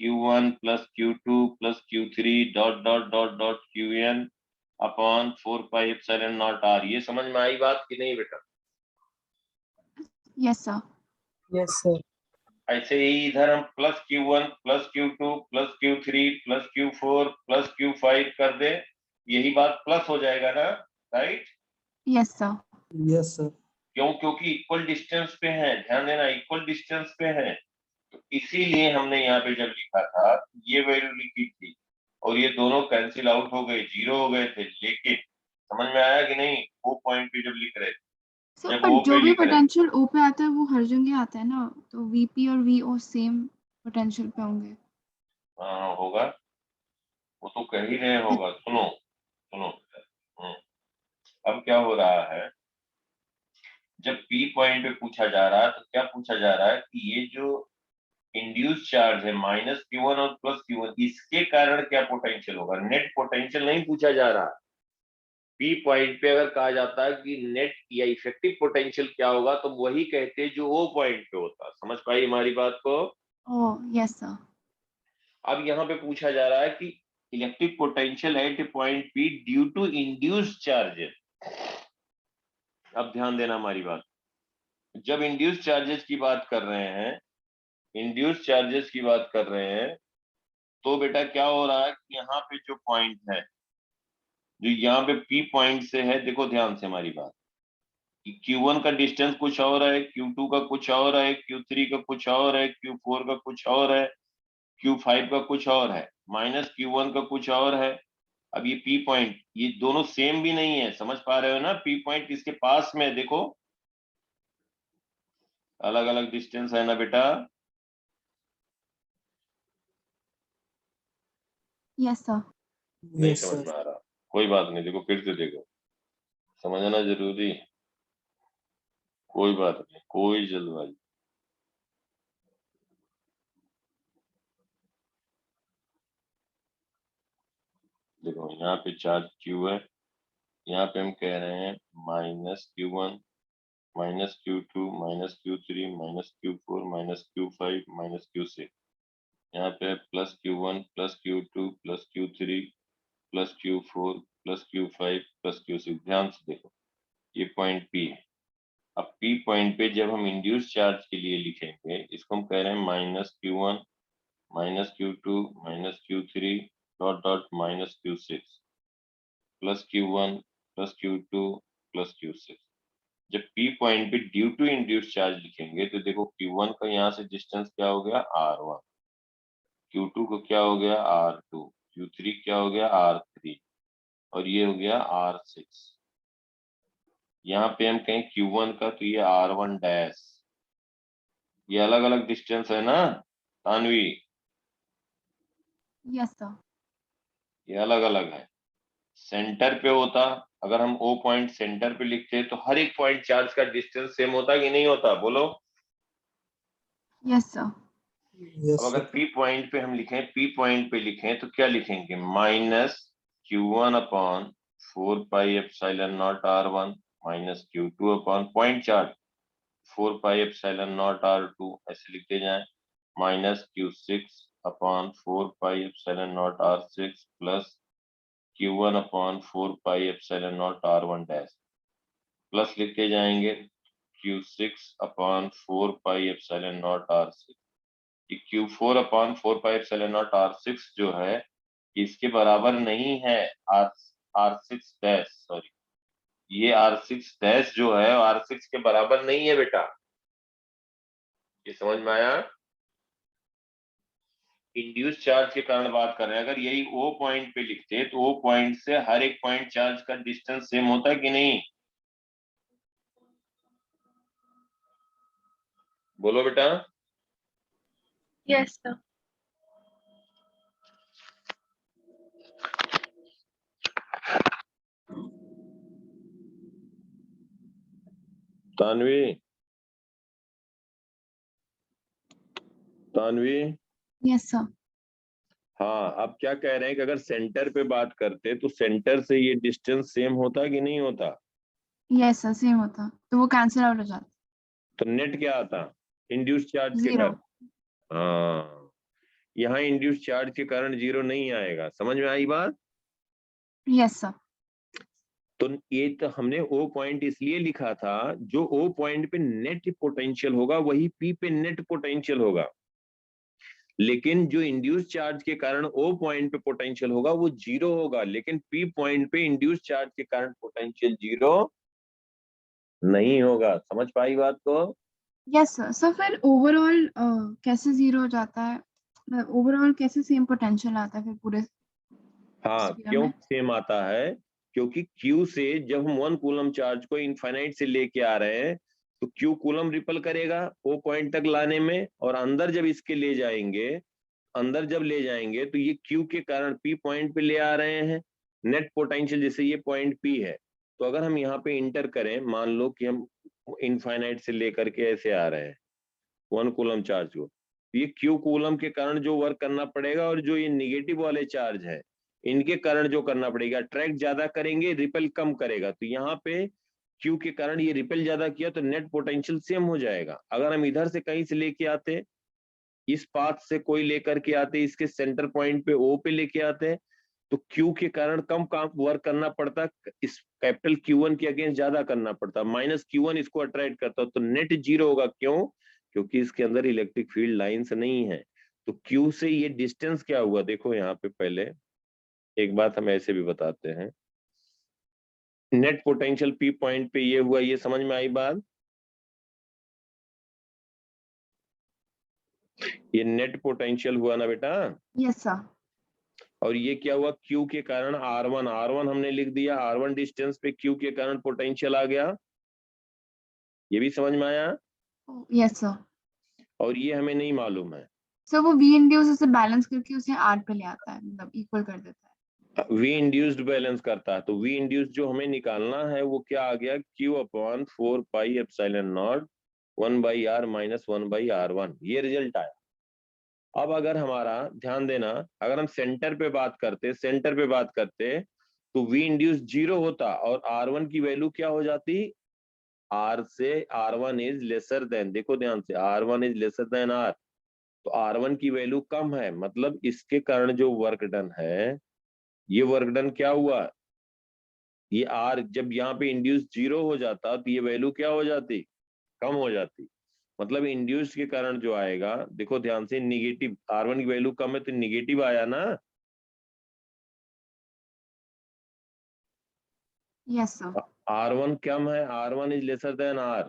Q1 plus Q2 plus Q3 dot dot dot dot Qn upon 4 pi epsilon not R। ये समझ में आई बात कि नहीं बेटा? Yes, sir. Yes sir. ऐसे ही इधर हम plus Q1 plus Q2 plus Q3 plus Q4 plus Q5 कर दे, यही बात प्लस हो जाएगा ना, right? Yes, sir. Yes, sir. क्यों? क्योंकि इक्वल डिस्टेंस पे है, ध्यान देना इक्वल डिस्टेंस पे है, तो इसीलिए हमने यहाँ पे जब लिखा था ये वैल्यू लिखी थी और ये दोनों कैंसिल आउट हो गए, जीरो हो गए थे, लेकिन समझ में आया कि नहीं, वो पॉइंट पे जब लिख रहे थे, सर जब पर वो जो पे भी लिख रहे थे, पोटेंशियल O पे आता है वो हर जगह आता है ना, तो VP और VO सेम पोटेंशियल पे होंगे। हाँ होगा, वो तो कह ही रहे होगा, सुनो सुनो। अब क्या हो रहा है, जब पी पॉइंट पे पूछा जा रहा है तो क्या पूछा जा रहा है कि ये जो इंड्यूस चार्ज है माइनस Q1 और प्लस Q1, इसके कारण क्या पोटेंशियल होगा, नेट पोटेंशियल नहीं पूछा जा रहा। पी पॉइंट पे अगर कहा जाता है कि नेट या इफेक्टिव पोटेंशियल क्या होगा तो वही कहते जो ओ पॉइंट पे होता। समझ पाई हमारी बात को? Oh, yes, sir. अब यहाँ पे पूछा जा रहा है कि electric potential at point P due to induce charges. अब ध्यान देना हमारी बात, जब इंड्यूस चार्जेस की बात कर रहे हैं, इंड्यूस चार्जेस की बात कर रहे हैं, तो बेटा क्या हो रहा है कि यहाँ पे जो पॉइंट है, जो यहाँ पे P पॉइंट से है, देखो ध्यान से हमारी बात, कि Q1 का डिस्टेंस कुछ और है, Q2 का कुछ और है, Q3 का कुछ और है, Q4 का कुछ और है, Q5 का कुछ और है, माइनस Q1 का कुछ और है। अब ये P पॉइंट, ये दोनों सेम भी नहीं है, समझ पा रहे हो ना? P पॉइंट इसके पास में है, देखो अलग अलग डिस्टेंस है ना बेटा। Yes, sir. नहीं Yes, समझ sir. में आ रहा, कोई बात नहीं, देखो फिर से देखो, समझना जरूरी, कोई बात नहीं, कोई जल्दबाजी। देखो यहाँ पे चार्ज Q है, यहाँ पे हम कह रहे हैं minus Q1 minus Q2 minus Q3 minus Q4 minus Q5 minus Q6, यहाँ पे plus Q1 plus Q2 plus Q3 plus Q4 plus Q5 plus Q6। ध्यान से देखो, ये पॉइंट P है। अब P पॉइंट पे जब हम इंड्यूस चार्ज के लिए लिखेंगे, इसको हम कह रहे हैं minus Q1 minus Q2 minus Q3 dot dot minus Q6 plus Q1 plus Q2 plus Q6। जब P पॉइंट पे ड्यू टू इंड्यूस चार्ज लिखेंगे तो देखो Q1 का यहाँ से डिस्टेंस क्या हो गया R1, Q2 को क्या हो गया R2, Q3 क्या हो गया R3 और ये हो गया R6। यहाँ पे हम कहें Q1 का तो ये R1 डैश, ये अलग अलग डिस्टेंस है ना तानवी, Yes, sir. ये अलग अलग है। सेंटर पे होता, अगर हम O पॉइंट सेंटर पे लिखते तो हर एक पॉइंट चार्ज का डिस्टेंस सेम होता कि नहीं होता, बोलो। Yes, sir. Yes, अब अगर sir. P पॉइंट पे हम लिखें, P पॉइंट पे लिखें तो क्या लिखेंगे, minus Q1 upon 4 pi epsilon naught R1 minus Q2 upon point charge 4 pi epsilon not R2, ऐसे लिखते जाएं, minus Q6 upon 4 pi epsilon not R6 plus Q1 upon 4 pi epsilon naught R1 dash, plus लिखते जाएंगे Q6 upon 4 pi epsilon not R6। कि Q4 upon 4 pi epsilon not R6 जो है इसके बराबर नहीं है R6 डैश, सॉरी, ये R6 डैश जो है R6 के बराबर नहीं है बेटा, ये समझ में आया? इंड्यूस चार्ज के कारण बात कर रहे हैं, अगर यही O पॉइंट पे लिखते तो O पॉइंट से हर एक पॉइंट चार्ज का डिस्टेंस सेम होता कि नहीं, बोलो बेटा। Yes, sir. Tanvi, Tanvi, Yes, sir. हाँ, अब क्या कह रहे हैं कि अगर सेंटर पे बात करते तो सेंटर से ये डिस्टेंस सेम होता कि नहीं होता, Yes, sir. Same होता, तो वो कैंसिल आउट हो जाता। तो नेट क्या आता इंड्यूस चार्ज के Zero. कारण। हाँ, यहाँ इंड्यूस चार्ज के कारण जीरो नहीं आएगा, समझ में आई बात? Yes, sir. तो ये तो हमने O पॉइंट इसलिए लिखा था, जो O पॉइंट पे नेट पोटेंशियल होगा वही P पे नेट पोटेंशियल होगा, लेकिन जो इंड्यूस चार्ज के कारण O पॉइंट पे पोटेंशियल होगा वो जीरो होगा, लेकिन P पॉइंट पे इंड्यूस चार्ज के कारण पोटेंशियल जीरो नहीं होगा। समझ पाई बात को? Yes, sir. So फिर ओवरऑल कैसे जीरो हो जाता है, मतलब ओवरऑल कैसे सेम पोटेंशियल आता है फिर पूरे हाँ, sphere क्यों में? सेम आता है, क्योंकि Q से जब हम 1 कूलम चार्ज को इनफाइनाइट से लेके आ रहे हैं तो Q कूलम रिपल करेगा O पॉइंट तक लाने में, और अंदर जब इसके ले जाएंगे, अंदर जब ले जाएंगे तो ये Q के कारण P पॉइंट पे ले आ रहे हैं नेट पोटेंशियल, जैसे ये पॉइंट P है। तो अगर हम यहाँ पे इंटर करें, मान लो कि हम इनफाइनाइट से लेकर के ऐसे आ रहे हैं 1 कूलम चार्ज को, ये Q कूलम के कारण जो वर्क करना पड़ेगा और जो ये निगेटिव वाले चार्ज है इनके कारण जो करना पड़ेगा, अट्रैक्ट ज्यादा करेंगे रिपेल कम करेगा, तो यहाँ पे Q के कारण ये रिपेल ज्यादा किया तो नेट पोटेंशियल सेम हो जाएगा। अगर हम इधर से कहीं से लेके आते, इस पाथ से कोई लेकर के आते, इसके सेंटर पॉइंट पे O पे लेके आते, तो Q के कारण कम काम वर्क करना पड़ता, इस कैपिटल Q1 के अगेंस्ट ज्यादा करना पड़ता, माइनस Q1 इसको अट्रैक्ट करता, तो नेट जीरो होगा। क्यों? क्योंकि इसके अंदर इलेक्ट्रिक फील्ड लाइंस नहीं है। तो Q से ये डिस्टेंस क्या हुआ, देखो यहाँ पे पहले एक बात हम ऐसे भी बताते हैं, नेट पोटेंशियल पी पॉइंट पे ये हुआ, ये समझ में आई बात? ये नेट पोटेंशियल हुआ ना बेटा, Yes, sir. और ये क्या हुआ, क्यू के कारण R1, R1 हमने लिख दिया, R1 डिस्टेंस पे क्यू के कारण पोटेंशियल आ गया, ये भी समझ में आया? Oh, yes, sir. और ये हमें नहीं मालूम है, So वो V induce उसे बैलेंस करके उसे R पे ले आता है, मतलब इक्वल कर देता है। वी इंड्यूस्ड बैलेंस करता है, तो वी इंड्यूस्ड जो हमें निकालना है वो क्या आ गया, Q upon 4 pi epsilon naught 1 by R minus 1 by R1, ये रिजल्ट आया। अब अगर हमारा ध्यान देना, अगर हम सेंटर पे बात करते तो वी इंड्यूस 0 होता और R1 की वैल्यू क्या हो जाती, R से R1 इज लेसर देन, देखो ध्यान से, R1 is lesser than R, तो R1 की वैल्यू कम है, मतलब इसके कारण जो वर्क डन है, ये वर्क डन क्या हुआ, ये R जब यहाँ पे इंड्यूस 0 हो जाता तो ये वैल्यू क्या हो जाती, कम हो जाती, मतलब इंड्यूस के कारण जो आएगा, देखो ध्यान से, निगेटिव, R1 की वैल्यू कम है तो निगेटिव आया ना, Yes, sir. R1 कम है, R1 is lesser than R,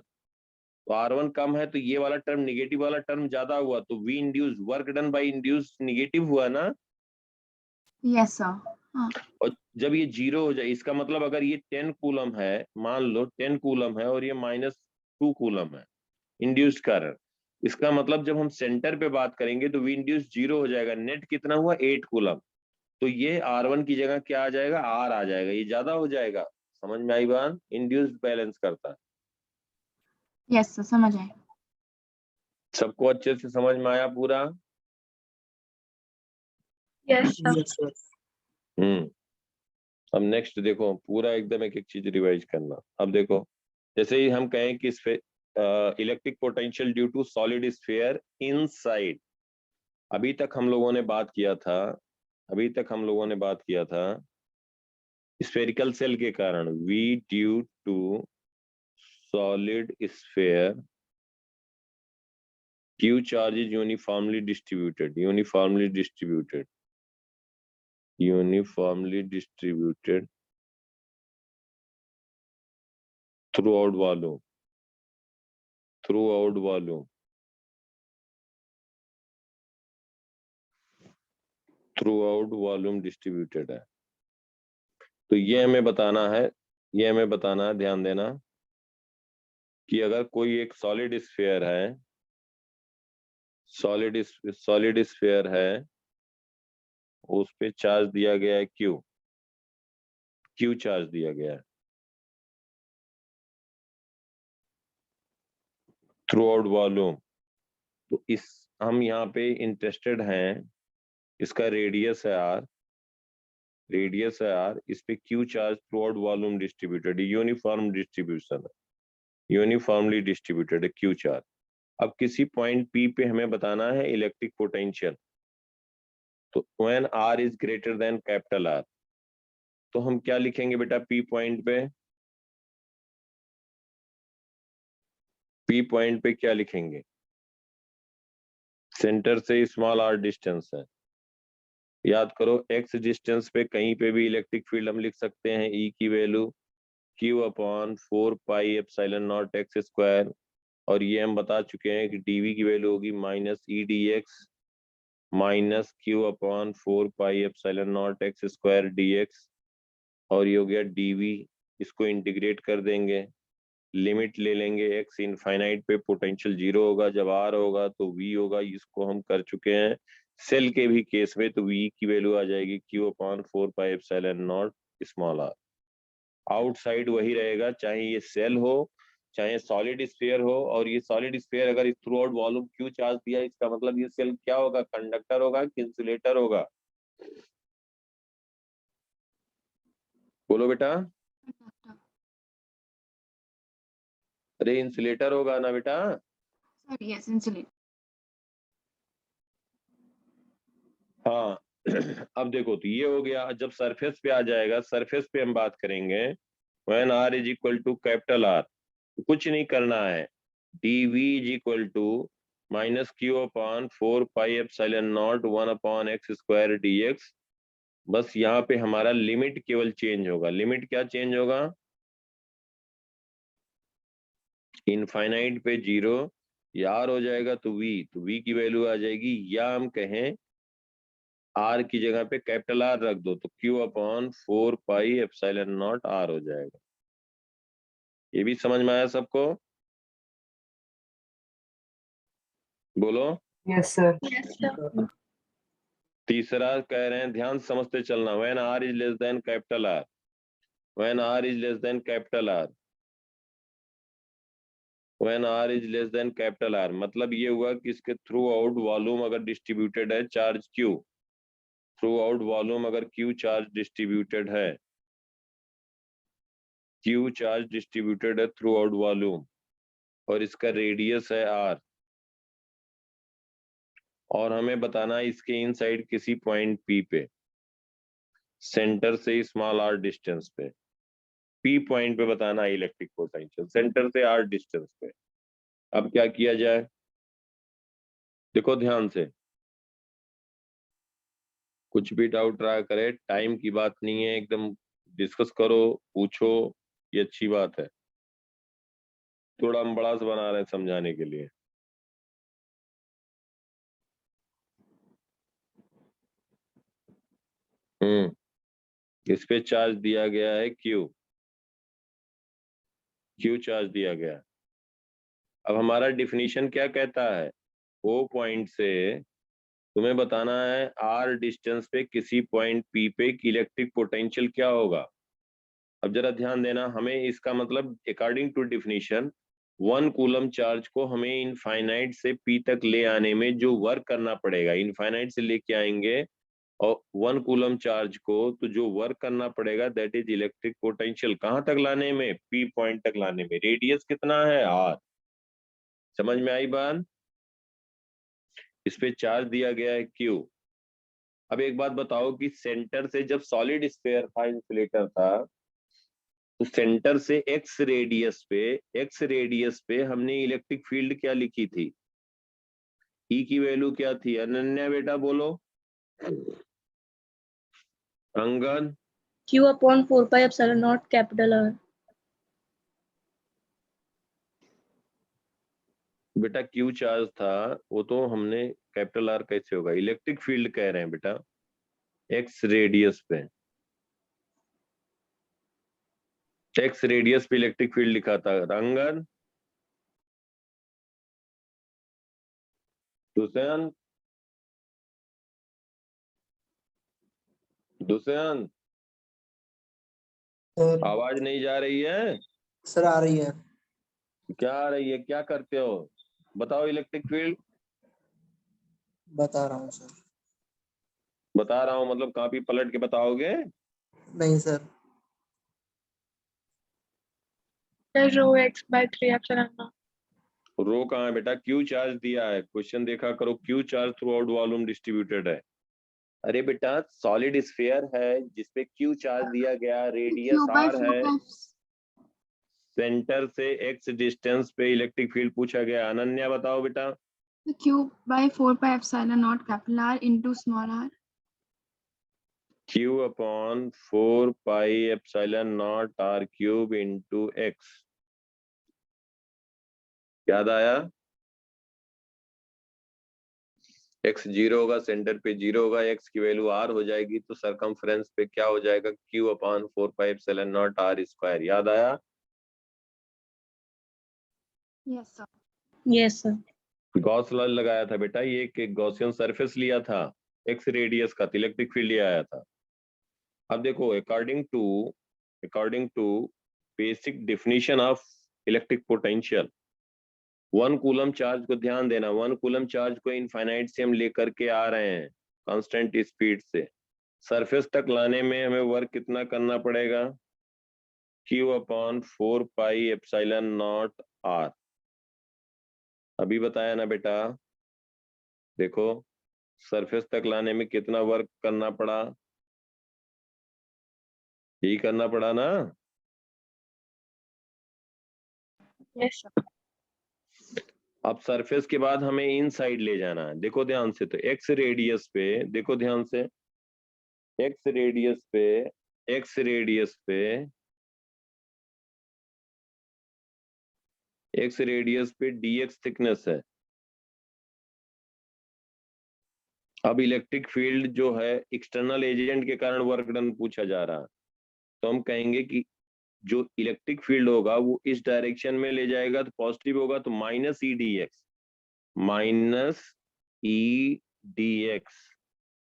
तो R1 कम है तो ये वाला टर्म, निगेटिव वाला टर्म ज्यादा हुआ, तो V induce, work done by induce negative हुआ ना, Yes, sir. हाँ. और जब ये 0 हो जाए, इसका मतलब अगर ये 10 कूलम है, मान लो 10 कूलम है और ये -2 कूलम है इंड्यूस्ड करंट, इसका मतलब जब हम सेंटर पे बात करेंगे तो वी इंड्यूस 0 हो जाएगा, नेट कितना हुआ 8 कूलम, तो ये R1 की जगह क्या आ जाएगा, R आ जाएगा, ये ज्यादा हो जाएगा, समझ में आई बात? इंड्यूस्ड बैलेंस करता है। Yes, sir. समझ आए। सबको अच्छे से समझ में आया पूरा? Yes, sir. Yes, sir. अब नेक्स्ट देखो, पूरा एकदम एक एक चीज रिवाइज करना। अब देखो, जैसे ही हम कहें कि electric potential due to solid sphere inside, अभी तक हम लोगों ने बात किया था स्फेरिकल सेल के कारण, V due to solid sphere, Q charge is uniformly distributed throughout volume distributed है। तो ये हमें बताना है, ध्यान देना कि अगर कोई एक सॉलिड स्फीयर है, उस पे चार्ज दिया गया है Q चार्ज दिया गया है थ्रू आउट वॉल्यूम, तो इस हम यहाँ पे इंटरेस्टेड हैं, इसका रेडियस है R, इस पे Q charge through out volume distributed, uniform distribution है, यूनिफॉर्मली डिस्ट्रीब्यूटेड है Q चार्ज। अब किसी पॉइंट P पे हमें बताना है इलेक्ट्रिक पोटेंशियल, तो when R is greater than capital R, तो हम क्या लिखेंगे बेटा P पॉइंट पे क्या लिखेंगे, सेंटर से स्मॉल r डिस्टेंस है, याद करो x डिस्टेंस पे कहीं पे भी इलेक्ट्रिक फील्ड हम लिख सकते हैं, E की value Q upon 4 pi epsilon not x square, और ये हम बता चुके हैं कि dV की वैल्यू होगी -E/dx minus Q upon 4 pi epsilon not x square dx, और ये हो गया dV, इसको इंटीग्रेट कर देंगे, लिमिट ले लेंगे, x इनफाइनाइट पे पोटेंशियल 0 होगा, जब R होगा तो V होगा, इसको हम कर चुके हैं सेल के भी केस में, तो V की वैल्यू आ जाएगी Q upon 4 pi epsilon naught small r। Outside वही रहेगा, चाहे ये सेल हो चाहे सॉलिड स्फीयर हो, और ये सॉलिड स्फीयर अगर through out volume Q charge दिया, इसका मतलब ये सेल क्या होगा, कंडक्टर होगा कि इंसुलेटर होगा, बोलो बेटा? अरे इंसुलेटर होगा ना बेटा? Sorry, yes, insulate. हाँ अब देखो, तो ये हो गया, जब सरफेस पे आ जाएगा, सरफेस पे हम बात करेंगे when R is equal to capital R, तो कुछ नहीं करना है, dV is equal to minus Q upon 4 pi epsilon naught 1 upon x square dx, बस यहाँ पे हमारा लिमिट केवल चेंज होगा, लिमिट क्या चेंज होगा, इनफाइनाइट पे 0 या r हो जाएगा तो v की वैल्यू आ जाएगी, या हम कहें r की जगह पे कैपिटल R रख दो तो Q/4πε0 r हो जाएगा। ये भी समझ में आया सबको? बोलो। Yes, sir. Yes, sir. तीसरा कह रहे हैं, ध्यान समझते चलना, when r is less than capital R, when r is less than capital R, when r is less than capital R, मतलब ये हुआ कि इसके थ्रू आउट वॉल्यूम अगर डिस्ट्रीब्यूटेड है charge Q, through out volume अगर Q चार्ज डिस्ट्रीब्यूटेड है, Q charge distributed है थ्रू आउट वॉल्यूम, और इसका रेडियस है R, और हमें बताना है इसके इनसाइड किसी पॉइंट P पे, सेंटर से स्मॉल r डिस्टेंस पे, P पॉइंट पे बताना है इलेक्ट्रिक पोटेंशियल, सेंटर से r डिस्टेंस पे। अब क्या किया जाए, देखो ध्यान से, कुछ भी डाउट रहा करे, टाइम की बात नहीं है, एकदम डिस्कस करो, पूछो, ये अच्छी बात है। थोड़ा हम बड़ा सा बना रहे हैं समझाने के लिए। इस पे चार्ज दिया गया है Q चार्ज दिया गया। अब हमारा डिफिनीशन क्या कहता है, O पॉइंट से तुम्हें बताना है R डिस्टेंस पे किसी पॉइंट P पे इलेक्ट्रिक पोटेंशियल क्या होगा। अब जरा ध्यान देना, हमें इसका मतलब according to definition 1 coulomb charge को हमें इनफाइनाइट से P तक ले आने में जो वर्क करना पड़ेगा, इनफाइनाइट से लेके आएंगे और 1 कूलम चार्ज को, तो जो वर्क करना पड़ेगा दैट इज इलेक्ट्रिक पोटेंशियल, कहां तक लाने में, P पॉइंट तक लाने में। रेडियस कितना है, R। समझ में आई बात? इस पे चार्ज दिया गया है Q। अब एक बात बताओ कि सेंटर से जब सॉलिड स्फीयर था, इंसुलेटर था, तो सेंटर से x रेडियस पे हमने इलेक्ट्रिक फील्ड क्या लिखी थी, E की वैल्यू क्या थी, अनन्या बेटा बोलो। अंगन, Q/4πε0 capital R. बेटा Q चार्ज था, वो तो हमने कैपिटल R कैसे होगा, इलेक्ट्रिक फील्ड कह रहे हैं बेटा, x रेडियस पे, x रेडियस पे इलेक्ट्रिक फील्ड लिखा था। रंगन, दुष्यंत, दुष्यंत, सर आवाज नहीं जा रही है? सर आ रही है। क्या आ रही है, क्या करते हो, बताओ। इलेक्ट्रिक फील्ड बता रहा हूँ सर। बता रहा हूं मतलब कॉपी पलट के बताओगे? नहीं sir. Rho x/3 epsilon naught. रो कहाँ है बेटा, Q चार्ज दिया है, क्वेश्चन देखा करो, Q charge through out volume distributed है। अरे बेटा सॉलिड स्फीयर है जिसपे Q चार्ज दिया गया, रेडियस R है, सेंटर से x डिस्टेंस पे इलेक्ट्रिक फील्ड पूछा गया। अनन्या बताओ बेटा। Q/4πε0 capital R into small r. Q/4πε0 r³ into x। याद आया? x 0 होगा, सेंटर पे 0 होगा, x की वैल्यू r हो जाएगी, तो सरकमफ्रेंस पे क्या हो जाएगा, Q/4πε0 r²। याद आया? Yes, sir. Yes, sir. Gauss law लगाया था बेटा, ये एक गॉसियन सरफेस लिया था, x रेडियस का, इलेक्ट्रिक फील्ड ये आया था। अब देखो, according to basic definition of electric potential, 1 coulomb charge को ध्यान देना, 1 कूलम चार्ज को इनफाइनाइट से हम लेकर के आ रहे हैं कांस्टेंट स्पीड से, सरफेस तक लाने में हमें वर्क कितना करना पड़ेगा, Q/4πε0 r। अभी बताया ना बेटा, देखो सरफेस तक लाने में कितना वर्क करना पड़ा, यही करना पड़ा ना। Yes, sir. अब सरफेस के बाद हमें इन साइड ले जाना है, देखो ध्यान से, तो एक्स रेडियस पे, देखो ध्यान से, एक्स रेडियस पे x रेडियस पे dx थिकनेस है। अब इलेक्ट्रिक फील्ड जो है एक्सटर्नल एजेंट के कारण वर्क डन पूछा जा रहा है, तो हम कहेंगे कि जो इलेक्ट्रिक फील्ड होगा वो इस डायरेक्शन में ले जाएगा तो पॉजिटिव होगा, तो minus E D x, minus E D x.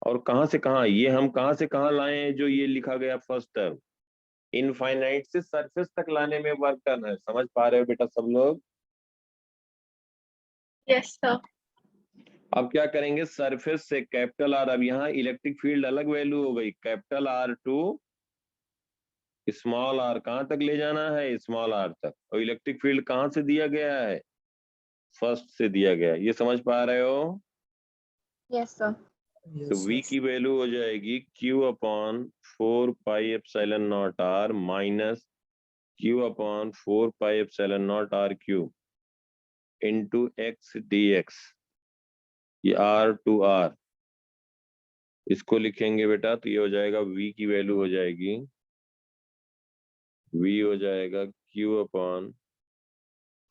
और कहां से कहां, ये हम कहां से कहां लाए हैं, जो ये लिखा गया फर्स्ट टर्म, इनफाइनाइट से सरफेस तक लाने में वर्क डन है। समझ पा रहे हो बेटा सब लोग? Yes, sir. अब क्या करेंगे, सरफेस से कैपिटल आर, अब यहाँ इलेक्ट्रिक फील्ड अलग वैल्यू हो गई, capital R to small R, कहां तक ले जाना है, स्मॉल आर तक। और इलेक्ट्रिक फील्ड कहां से दिया गया है, फर्स्ट से दिया गया है। ये समझ पा रहे हो? Yes, sir. तो Yes, v sir. की वैल्यू हो जाएगी q upon 4πε0 r minus q upon 4πε0 r cube into x dx, ये r टू r, इसको लिखेंगे बेटा तो ये हो जाएगा v की वैल्यू हो जाएगी, v हो जाएगा q upon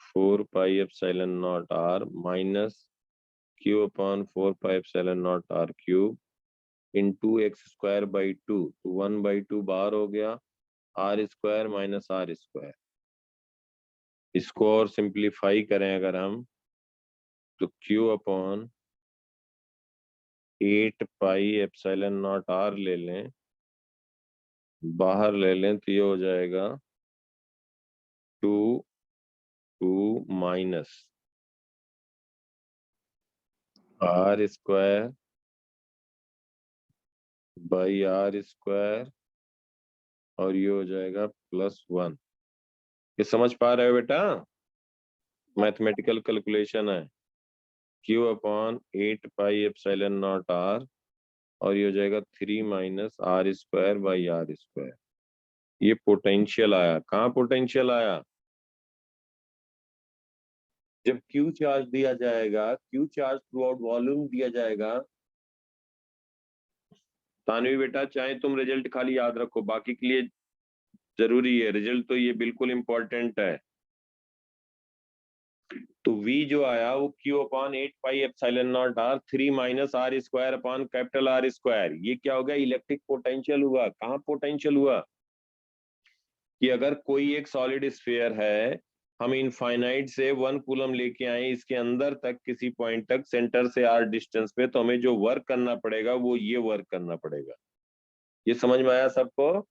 4πε0 r minus q upon 4πε0 r cube into X square by 2, तो 1/2 बाहर हो गया, R square minus R square. इसको और सिंप्लीफाई करें अगर हम, तो q अपॉन 8πε0 r ले लें, बाहर ले लें तो ये हो जाएगा 2 minus R square by R square, और ये हो जाएगा +1। ये समझ पा रहे हो बेटा? मैथमेटिकल कैलकुलेशन है, q अपॉन 8πε0 r, और ये हो जाएगा 3 minus R square by R square. ये पोटेंशियल आया, कहाँ पोटेंशियल आया, जब Q चार्ज दिया जाएगा, Q charge through out volume दिया जाएगा। तानवी बेटा चाहे तुम रिजल्ट खाली याद रखो, बाकी के लिए जरूरी है रिजल्ट, तो ये बिल्कुल इंपॉर्टेंट है। तो V जो आया वो Q upon 8πε0 r 3 minus R square upon capital R square. ये क्या हो गया, इलेक्ट्रिक पोटेंशियल हुआ। कहाँ पोटेंशियल हुआ, कि अगर कोई एक सॉलिड स्फीयर है, हम इनफाइनाइट से 1 कूलम लेके आए इसके अंदर तक, किसी पॉइंट तक सेंटर से r डिस्टेंस पे, तो हमें जो वर्क करना पड़ेगा वो ये वर्क करना पड़ेगा। ये समझ में आया सबको?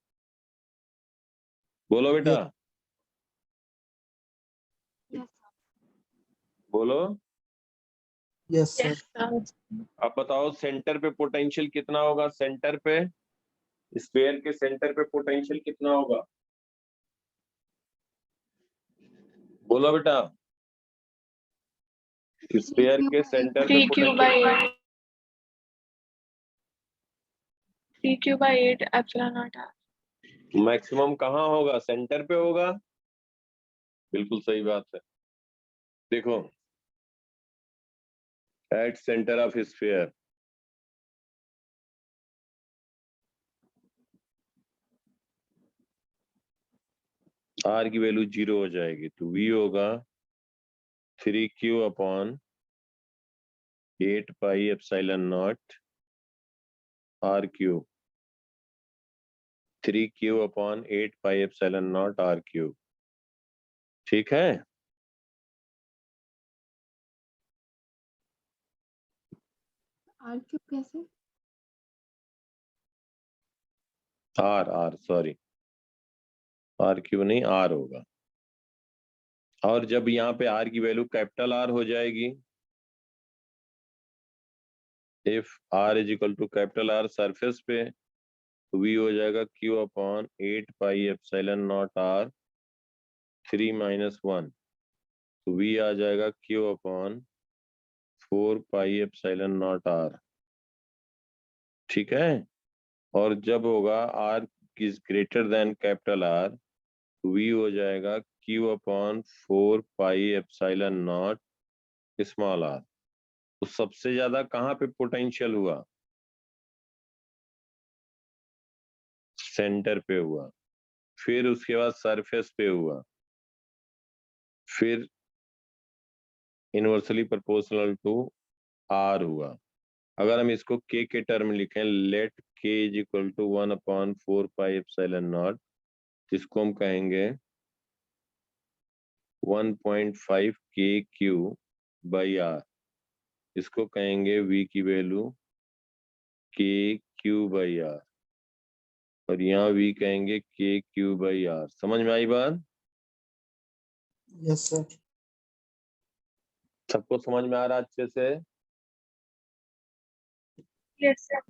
बोलो बेटा, Yes, बोलो। Yes, sir. Yes, sir. अब बताओ सेंटर पे पोटेंशियल कितना होगा, सेंटर पे स्फीयर के सेंटर पे पोटेंशियल कितना होगा, बोलो बेटा। स्फीयर के सेंटर पे 3q by potential 8. 3q by 8 epsilon naught r. Maximum कहाँ होगा, सेंटर पे होगा। बिल्कुल सही बात है। देखो, at centre of sphere, R की वैल्यू 0 हो जाएगी, तो V होगा 3q upon 8πε0 r cube, 3q upon 8πε0 r cube. ठीक है, R cube कैसे? आर सॉरी, आर क्यूब नहीं, आर होगा। और जब यहाँ पे आर की वैल्यू कैपिटल आर हो जाएगी, if R is equal to capital R surface पे, तो V हो जाएगा Q अपॉन 8πε0 r 3 माइनस 1, तो V आ जाएगा Q अपॉन 4πε0 r। ठीक है, और जब होगा R is greater than capital R, तो V हो जाएगा Q अपॉन 4πε0 स्मॉल r। तो सबसे ज्यादा कहाँ पे पोटेंशियल हुआ, सेंटर पे हुआ, फिर उसके बाद सरफेस पे हुआ, फिर इनवर्सली प्रोपोर्शनल टू आर हुआ। अगर हम इसको के टर्म लिखें, let K is equal to 1/4 pi epsilon naught, इसको हम कहेंगे 1.5 के क्यू बाई आर, इसको कहेंगे v की वैल्यू के क्यू बाई आर, और यहाँ v कहेंगे के क्यू बाई आर। समझ में आई बात? Yes, sir. सबको समझ में आ रहा अच्छे से? Yes, sir.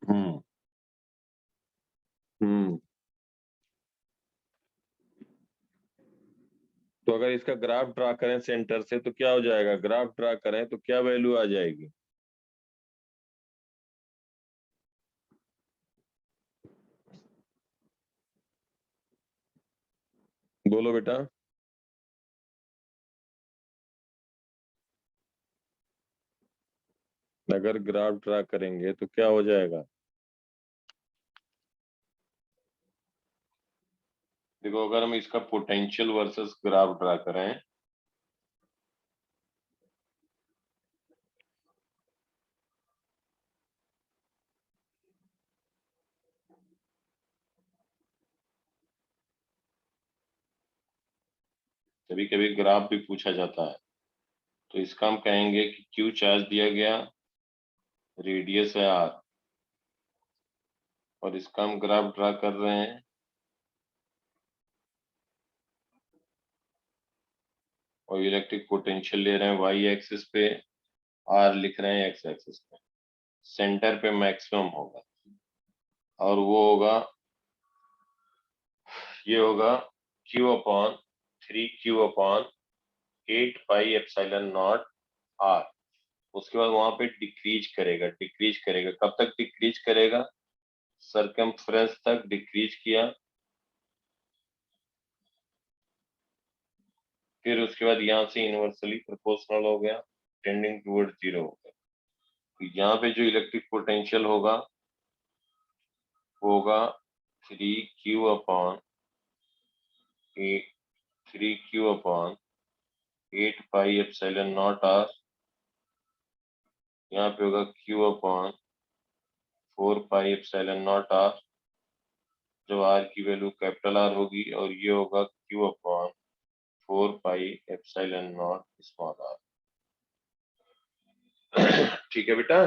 हम्म हम्म तो अगर इसका ग्राफ ड्रा करें सेंटर से तो क्या हो जाएगा? ग्राफ ड्रा करें तो क्या वैल्यू आ जाएगी? बोलो बेटा। अगर ग्राफ ड्रा करेंगे तो क्या हो जाएगा? देखो, अगर हम इसका पोटेंशियल वर्सेस ग्राफ ड्रा करें, कभी कभी ग्राफ भी पूछा जाता है, तो इसका हम कहेंगे कि क्यू चार्ज दिया गया, रेडियस है आर, और इसका हम ग्राफ ड्रा कर रहे हैं, और इलेक्ट्रिक पोटेंशियल ले रहे हैं वाई एक्सिस पे, आर लिख रहे हैं एक्स एक्सिस पे। सेंटर पे मैक्सिमम होगा, और वो होगा, ये होगा Q/3Q/8 pi epsilon naught are. उसके बाद वहां पे डिक्रीज करेगा, डिक्रीज करेगा। कब तक डिक्रीज करेगा? सरकमफ्रेंस तक डिक्रीज किया, फिर उसके बाद यहाँ से इनवर्सली प्रोपोर्शनल हो गया, टेंडिंग टुवर्ड जीरो हो गया। तो यहाँ पे जो इलेक्ट्रिक पोटेंशियल होगा वो होगा 3Q/8 pi epsilon naught are. यहाँ पे होगा Q/4 pi epsilon naught R, जो आर की वैल्यू कैपिटल आर होगी, और ये होगा Q/4 pi epsilon naught small R. ठीक है बेटा?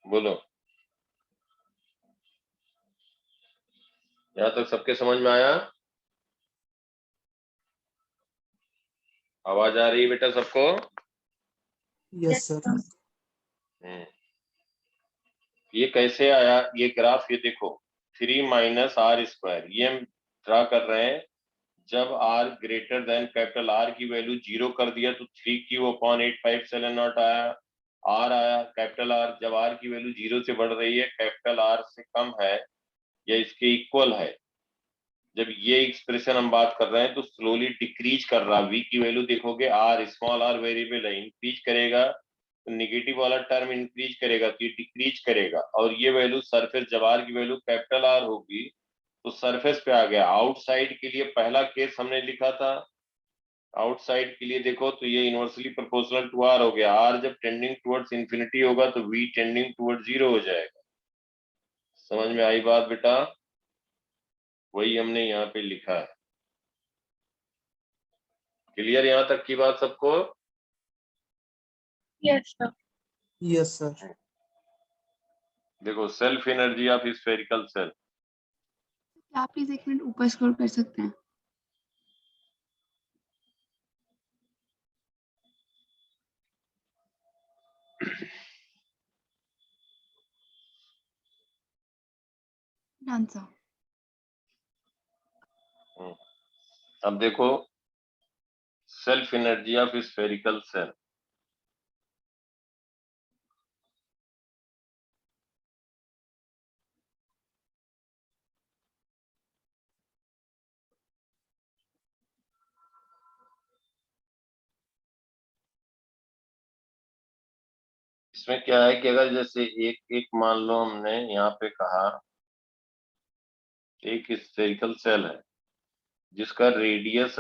बोलो, यहाँ तक सबके समझ में आया? आवाज आ रही है बेटा सबको? Yes, sir. हम्म। ये कैसे आया ये ग्राफ? ये देखो, 3 - r², ये हम ड्रा कर रहे हैं जब r greater than capital R की वैल्यू 0 कर दिया तो 3Q/8 पाई एप्सिलॉन नॉट आया, r आया कैपिटल R। जब r की वैल्यू 0 से बढ़ रही है, कैपिटल R से कम है या इसके इक्वल है, जब ये एक्सप्रेशन हम बात कर रहे हैं तो स्लोली डिक्रीज कर रहा। v की वैल्यू देखोगे, r स्मॉल r वेरिएबल है, इंक्रीज करेगा तो निगेटिव वाला टर्म इंक्रीज करेगा तो ये डिक्रीज करेगा, और ये वैल्यू सरफेस, जब r की वैल्यू कैपिटल R होगी तो सरफेस पे आ गया। आउटसाइड के लिए पहला केस हमने लिखा था, आउटसाइड के लिए देखो तो ये इनवर्सली प्रोपोर्शनल टू r हो गया। r जब टेंडिंग टुवर्ड्स इंफिनिटी होगा तो v टेंडिंग टुवर्ड्स 0 हो जाएगा। समझ में आई बात बेटा? वही हमने यहाँ पे लिखा है। क्लियर यहाँ तक की बात सबको? Yes, sir. Yes, sir. देखो, self energy of spherical shell. क्या आप प्लीज 1 मिनट ऊपर स्क्रॉल कर सकते हैं? Done sir. अब देखो, self energy of spherical shell. इसमें क्या है कि अगर जैसे एक एक मान लो हमने यहाँ पे कहा एक स्फेरिकल सेल है जिसका रेडियस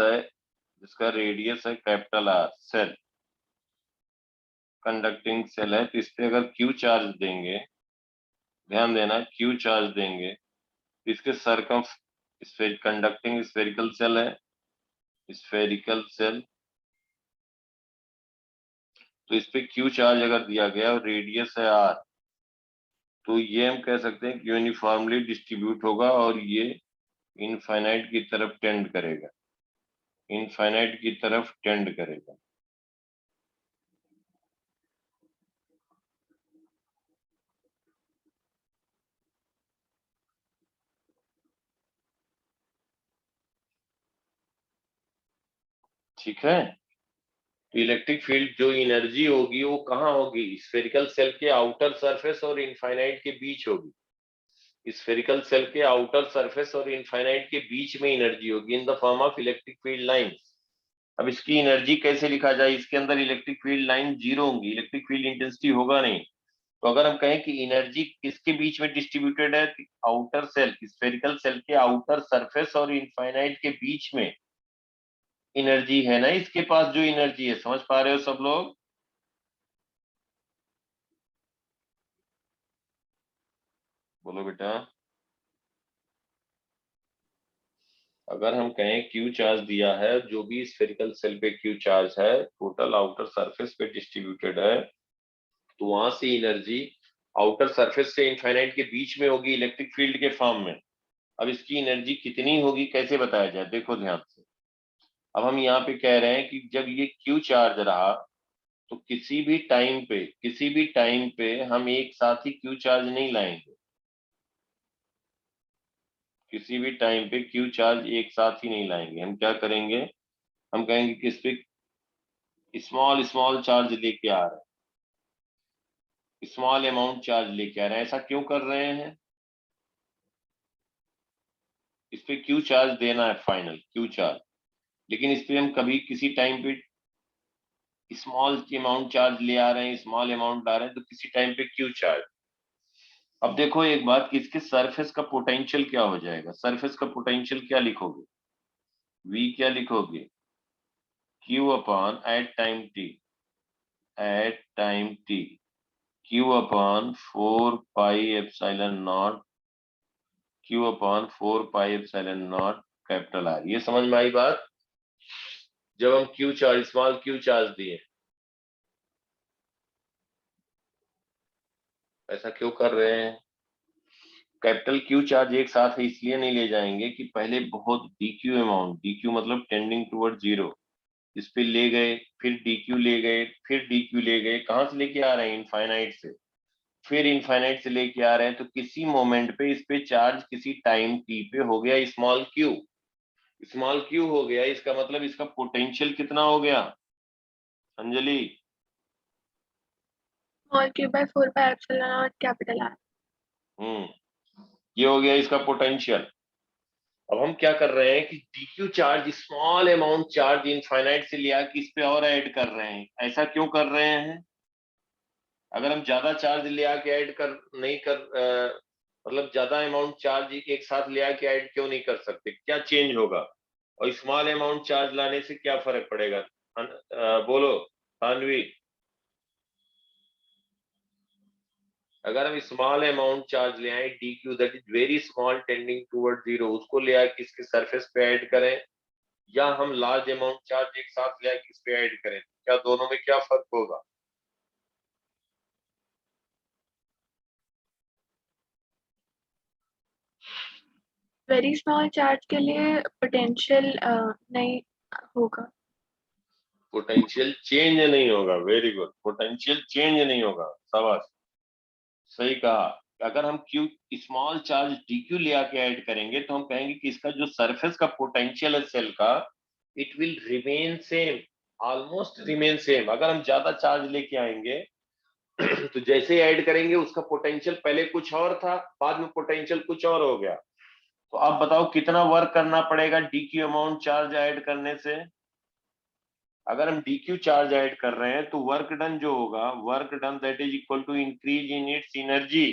है capital R, shell conducting shell है, तो इस पे अगर क्यू चार्ज देंगे, ध्यान देना क्यू चार्ज देंगे, तो इसके सरकम कंडक्टिंग स्फेरिकल सेल है, स्फेरिकल सेल, तो इस पे क्यू चार्ज अगर दिया गया और रेडियस है आर, तो ये हम कह सकते हैं कि यूनिफॉर्मली डिस्ट्रीब्यूट होगा और ये इनफाइनाइट की तरफ टेंड करेगा, इनफाइनाइट की तरफ टेंड करेगा। ठीक है, तो इलेक्ट्रिक फील्ड जो एनर्जी होगी वो कहाँ होगी, स्फेरिकल सेल के आउटर सरफेस और इनफाइनाइट के बीच होगी। स्फेरिकल सेल के आउटर सरफेस और इनफाइनाइट के बीच में एनर्जी होगी in the form of electric field lines. अब इसकी एनर्जी कैसे लिखा जाए, इसके अंदर इलेक्ट्रिक फील्ड लाइन जीरो होंगी, इलेक्ट्रिक फील्ड इंटेंसिटी होगा नहीं। तो अगर हम कहें कि एनर्जी किसके बीच में डिस्ट्रीब्यूटेड है, आउटर सेल, स्फेरिकल सेल के आउटर सरफेस और इनफाइनाइट के बीच में एनर्जी है ना, इसके पास जो एनर्जी है, समझ पा रहे हो सब लोग? बोलो बेटा। अगर हम कहें क्यू चार्ज दिया है, जो भी स्फेरिकल सेल पे क्यू चार्ज है टोटल आउटर सरफेस पे डिस्ट्रीब्यूटेड है, तो वहां से एनर्जी आउटर सरफेस से इनफाइनाइट के बीच में होगी इलेक्ट्रिक फील्ड के फॉर्म में। अब इसकी एनर्जी कितनी होगी कैसे बताया जाए, देखो ध्यान से। अब हम यहाँ पे कह रहे हैं कि जब ये क्यू चार्ज रहा तो किसी भी टाइम पे हम एक साथ ही क्यू चार्ज नहीं लाएंगे, किसी भी टाइम पे क्यू चार्ज एक साथ ही नहीं लाएंगे। हम क्या करेंगे, हम कहेंगे कि इस पे स्मॉल स्मॉल चार्ज लेके आ रहे हैं, स्मॉल अमाउंट चार्ज लेके आ रहे हैं। ऐसा क्यों कर रहे हैं, इस पे क्यू चार्ज देना है, फाइनल क्यू चार्ज, लेकिन इस पे हम कभी किसी टाइम पे स्मॉल अमाउंट चार्ज ले आ रहे हैं, स्मॉल अमाउंट ला रहे हैं, तो किसी टाइम पे क्यू चार्ज। अब देखो एक बात कि इसके सरफेस का पोटेंशियल क्या हो जाएगा, सरफेस का पोटेंशियल क्या लिखोगे, v क्या लिखोगे, q upon at time t, q upon 4 pi epsilon naught, q upon 4 pi epsilon naught capital R. ये समझ में आई बात? जब हम Q charge, small Q charge दिए, ऐसा क्यों कर रहे हैं, कैपिटल क्यू चार्ज एक साथ है इसलिए नहीं ले जाएंगे कि पहले बहुत dq अमाउंट, dq मतलब टेंडिंग टुवर्ड जीरो, इस पे ले गए, फिर dq ले गए, फिर dq ले गए, कहां से लेके आ रहे हैं, इनफाइनाइट से, फिर इनफाइनाइट से लेके आ रहे हैं, तो किसी मोमेंट पे इस पे चार्ज किसी टाइम t पे हो गया स्मॉल q, स्मॉल q हो गया, इसका मतलब इसका पोटेंशियल कितना हो गया Anjali? small q by 4 pi epsilon naught capital R. ये हो गया इसका पोटेंशियल। अब हम क्या कर रहे हैं कि dq charge, small amount charge infinite से लिया कि इस पे और ऐड कर रहे हैं। ऐसा क्यों कर रहे हैं, अगर हम ज्यादा चार्ज ले आके ऐड कर नहीं कर मतलब ज्यादा अमाउंट चार्ज एक साथ ले आके ऐड क्यों नहीं कर सकते, क्या चेंज होगा, और स्मॉल अमाउंट चार्ज लाने से क्या फर्क पड़ेगा? बोलो तानवी। अगर हम स्मॉल अमाउंट चार्ज ले आए dq that is very small tending toward zero, उसको ले आके इसके सरफेस पे ऐड करें, या हम लार्ज अमाउंट चार्ज एक साथ ले आके इस पे ऐड करें, क्या दोनों में क्या फर्क होगा? Very small charge के लिए potential नहीं होगा। पोटेंशियल चेंज नहीं होगा, वेरी गुड, पोटेंशियल चेंज नहीं होगा, शाबाश, सही कहा। अगर हम क्यू स्मॉल चार्ज dq ले आके ऐड करेंगे तो हम कहेंगे कि इसका जो सरफेस का पोटेंशियल है सेल का, it will remain same, almost remain same. अगर हम ज्यादा चार्ज लेके आएंगे तो जैसे ऐड करेंगे उसका पोटेंशियल पहले कुछ और था, बाद में पोटेंशियल कुछ और हो गया। तो आप बताओ कितना वर्क करना पड़ेगा dq अमाउंट चार्ज ऐड करने से? अगर हम dq चार्ज ऐड कर रहे हैं तो वर्क डन जो होगा, work done that is equal to increase in its energy,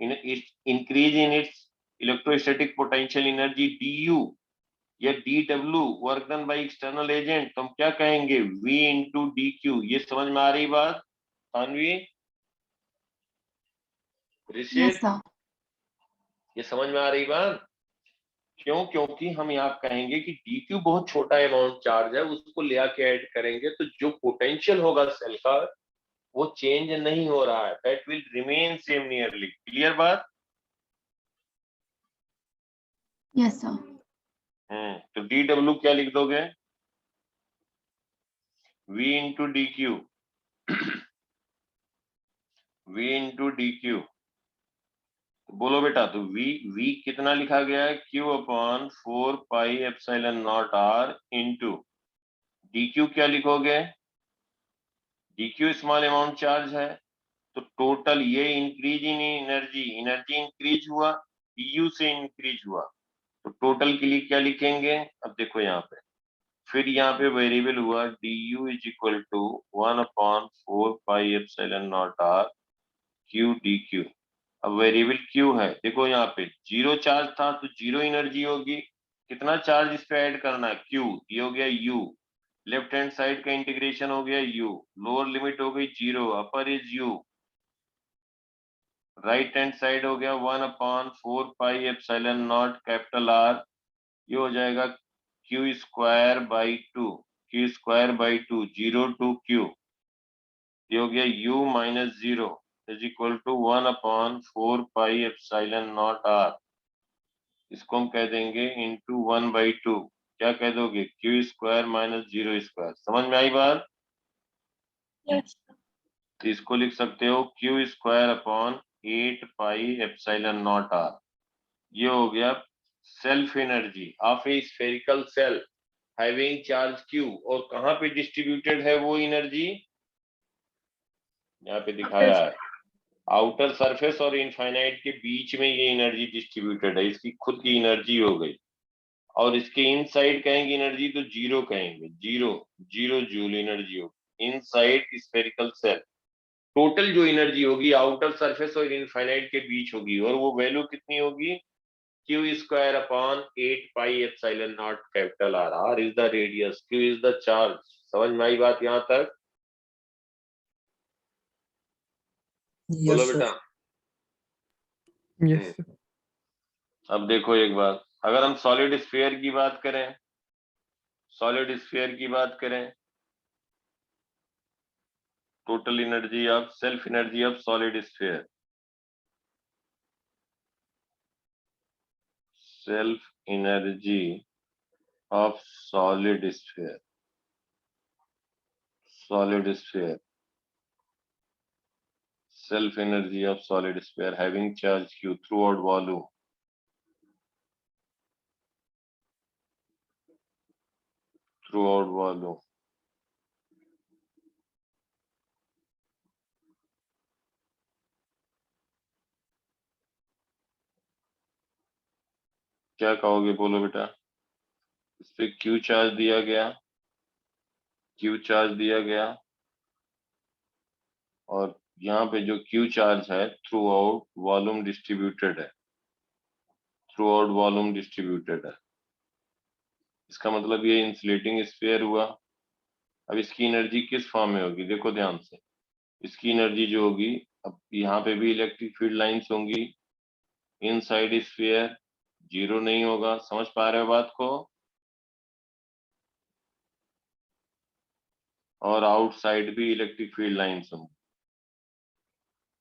increase in its electrostatic potential energy du या dw, work done by external agent, तो हम क्या कहेंगे v इंटू dq। ये समझ में आ रही बात तानवी, Yes, ऋषित, sir. ये समझ में आ रही बात? क्यों? क्योंकि हम यहाँ कहेंगे कि dq बहुत छोटा अमाउंट चार्ज है, उसको ले आके ऐड करेंगे तो जो पोटेंशियल होगा सेल का वो चेंज नहीं हो रहा है, that will remain same nearly. Clear बात? Yes, sir. तो dw क्या लिख दोगे? v into dq, v into dq, बोलो बेटा। तो v कितना लिखा गया है? q upon 4 pi epsilon not r into dq क्या लिखोगे? dq स्मॉल अमाउंट चार्ज है, तो टोटल ये increase in energy, energy increase हुआ, du से इंक्रीज हुआ, तो टोटल के लिए क्या लिखेंगे? अब देखो यहाँ पे, फिर यहाँ पे वेरिएबल हुआ du is equal to 1/4 pi epsilon not r q dq। अब वेरिएबल q है, देखो यहाँ पे जीरो चार्ज था तो जीरो एनर्जी होगी, कितना चार्ज इस पे ऐड करना है? q, ये हो गया u, लेफ्ट हैंड साइड का इंटीग्रेशन हो गया u, लोअर लिमिट हो गई zero, upper is u, right hand side हो गया 1/4 pi epsilon naught capital R, ये हो जाएगा q square by 2, q square by 2, 0 to q, ये हो गया u minus 0 is equal to 1/4 pi epsilon not R, इसको हम कह देंगे इंटू 1/2, क्या कह दोगे? q square minus 0 square. समझ में आई बात? Yes. तो इसको लिख सकते हो q square upon 8 pi epsilon not r, ये हो गया self energy of A spherical shell having charge q। और कहाँ पे डिस्ट्रीब्यूटेड है वो एनर्जी? यहाँ पे दिखाया है, आउटर सरफेस और इनफाइनाइट के बीच में ये एनर्जी डिस्ट्रीब्यूटेड है, इसकी खुद की एनर्जी हो गई। और इसके इनसाइड कहेंगे एनर्जी तो जीरो कहेंगे, जीरो जूल एनर्जी होगी इनसाइड स्फेरिकल सेल। टोटल जो एनर्जी होगी आउटर सरफेस और इनफाइनाइट के बीच होगी, और वो वैल्यू कितनी होगी? q square upon 8 pi epsilon naught capital R, R is the radius, q is the charge. समझ में आई बात यहाँ तक? बोलो Yes, sir. बेटा। Yes, sir. अब देखो एक बात, अगर हम सॉलिड स्फीयर की बात करें, सॉलिड स्फीयर की बात करें, total energy of self energy of solid sphere, self energy of solid sphere, solid sphere, self energy of solid sphere having charge q throughout volume, throughout volume, क्या कहोगे? बोलो बेटा। इस पे q चार्ज दिया गया, q चार्ज दिया गया, और यहाँ पे जो q चार्ज है थ्रू आउट वॉल्यूम डिस्ट्रीब्यूटेड है, थ्रू आउट वॉल्यूम डिस्ट्रीब्यूटेड है। इसका मतलब ये इंसुलेटिंग स्फीयर हुआ। अब इसकी एनर्जी किस फॉर्म में होगी? देखो ध्यान से, इसकी एनर्जी जो होगी, अब यहाँ पे भी इलेक्ट्रिक फील्ड लाइंस होंगी, इनसाइड स्फीयर जीरो नहीं होगा। समझ पा रहे हो बात को? और आउटसाइड भी इलेक्ट्रिक फील्ड लाइंस होंगी,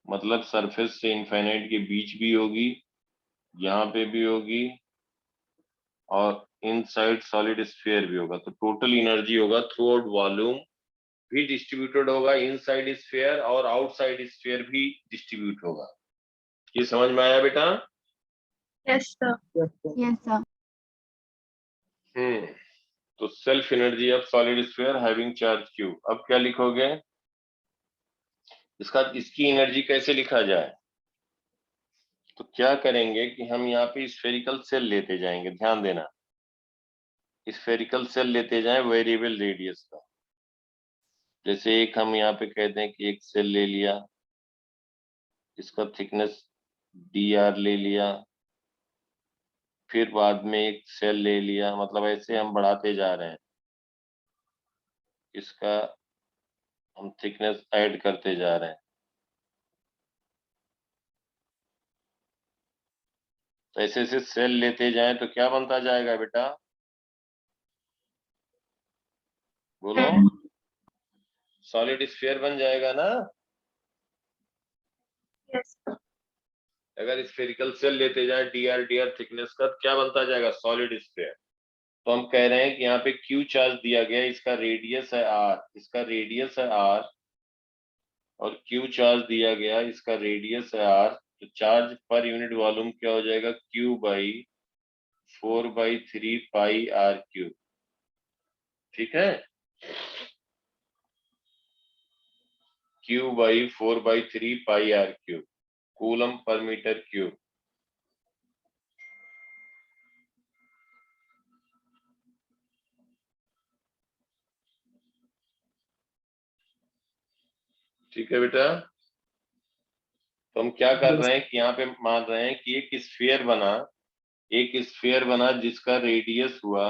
मतलब सरफेस से इनफाइनाइट के बीच भी होगी, यहाँ पे भी होगी, और इनसाइड सॉलिड स्फीयर भी होगा। तो टोटल एनर्जी होगा थ्रू आउट वॉल्यूम भी डिस्ट्रीब्यूटेड होगा, इनसाइड स्फीयर और आउटसाइड स्फीयर भी डिस्ट्रीब्यूट होगा। ये समझ में आया बेटा? Yes, sir. Yes, sir. तो self energy of solid sphere having charge q। अब क्या लिखोगे इसका? इसकी एनर्जी कैसे लिखा जाए? तो क्या करेंगे कि हम यहाँ पे स्फेरिकल सेल लेते जाएंगे, ध्यान देना। स्फेरिकल सेल लेते जाएं वेरिएबल रेडियस का। जैसे एक हम यहाँ पे कहते हैं कि एक सेल ले लिया, इसका थिकनेस dr ले लिया, फिर बाद में एक सेल ले लिया, मतलब ऐसे हम बढ़ाते जा रहे हैं, इसका हम थिकनेस ऐड करते जा रहे हैं। तो ऐसे ऐसे सेल लेते जाएं तो क्या बनता जाएगा बेटा, बोलो? सॉलिड स्फीयर बन जाएगा ना। Yes. अगर स्फेरिकल सेल लेते जाएं dr थिकनेस का, तो क्या बनता जाएगा, सॉलिड स्फीयर। तो हम कह रहे हैं कि यहाँ पे क्यू चार्ज दिया गया है, इसका रेडियस है r, इसका रेडियस है r, और क्यू चार्ज दिया गया, इसका रेडियस है r, तो चार्ज पर यूनिट वॉल्यूम क्या हो जाएगा, q by 4/3 pi r cube. ठीक है, q by 4/3 pi r cube, coulomb per metre cube. ठीक है बेटा। तो हम क्या कर रहे हैं कि यहाँ पे मान रहे हैं कि एक स्फीयर बना, एक स्फीयर बना जिसका रेडियस हुआ,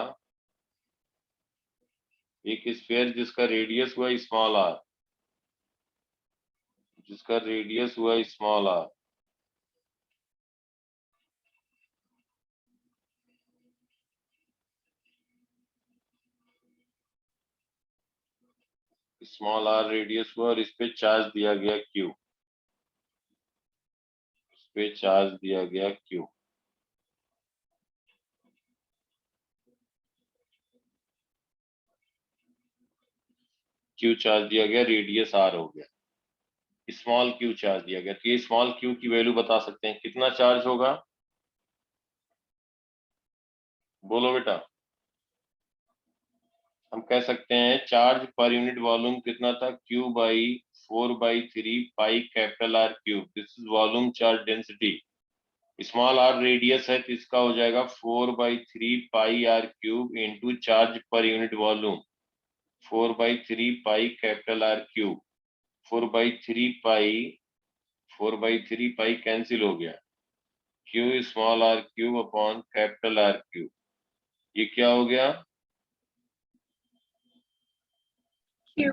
एक स्फीयर जिसका रेडियस हुआ स्मॉल r, जिसका रेडियस हुआ small r, small r radius हुआ, और इस पे चार्ज दिया गया q, इस पे चार्ज दिया गया q। q चार्ज दिया गया, रेडियस r हो गया, स्मॉल q चार्ज दिया गया। तो ये स्मॉल q की वैल्यू बता सकते हैं, कितना चार्ज होगा, बोलो बेटा? हम कह सकते हैं चार्ज पर यूनिट वॉल्यूम कितना था, q by 4/3 pi capital R cube. This is volume charge density. Small r radius है तो इसका हो जाएगा 4/3 pi r cube into charge per unit volume, 4/3 pi capital R cube. 4/3 pi cancel हो गया, q small r cube upon capital R cube. ये क्या हो गया, Q.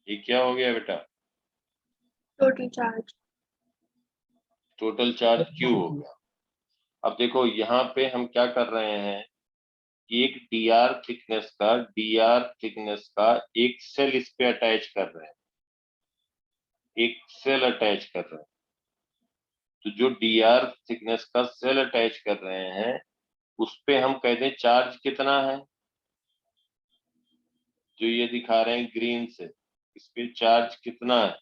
ये क्या हो गया बेटा, Total charge. Total charge q हो गया। अब देखो यहाँ पे हम क्या कर रहे हैं कि एक dr थिकनेस का एक सेल इस पे अटैच कर रहे हैं, एक सेल अटैच कर रहे हैं। तो जो dr थिकनेस का सेल अटैच कर रहे हैं, उस पे हम कहते हैं चार्ज कितना है, जो ये दिखा रहे हैं ग्रीन से, इस पे चार्ज कितना है,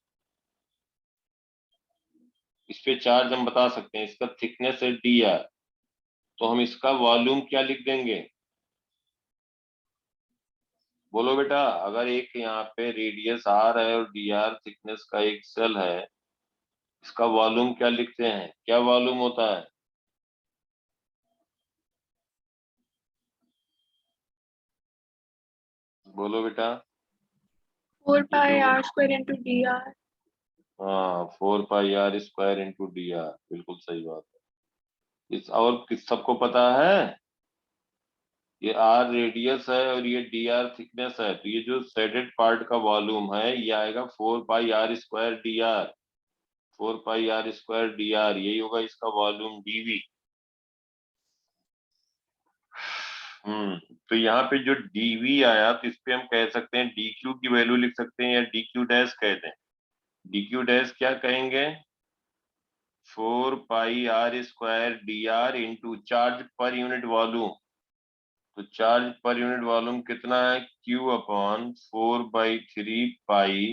इस पे चार्ज हम बता सकते हैं, इसका थिकनेस है dr, तो हम इसका वॉल्यूम क्या लिख देंगे, बोलो बेटा? अगर एक यहाँ पे रेडियस r है और dr थिकनेस का एक सेल है, इसका वॉल्यूम क्या लिखते हैं, क्या वॉल्यूम होता है, बोलो बेटा? 4 pi r square into dr. हाँ, 4πr² इंटू dr, बिल्कुल सही बात है। इस और किस सबको पता है, ये r रेडियस है और ये dr थिकनेस है, तो ये जो शेडेड पार्ट का वॉल्यूम है ये आएगा 4πr² dr, 4πr² dr, यही होगा इसका वॉल्यूम dv। तो यहाँ पे जो dv आया, तो इस पे हम कह सकते हैं dq की वैल्यू लिख सकते हैं, या dq डैश कहते हैं। dq डैश क्या कहेंगे, 4πr² dr into charge per unit volume. तो चार्ज पर यूनिट वॉल्यूम कितना है, q upon 4/3 pi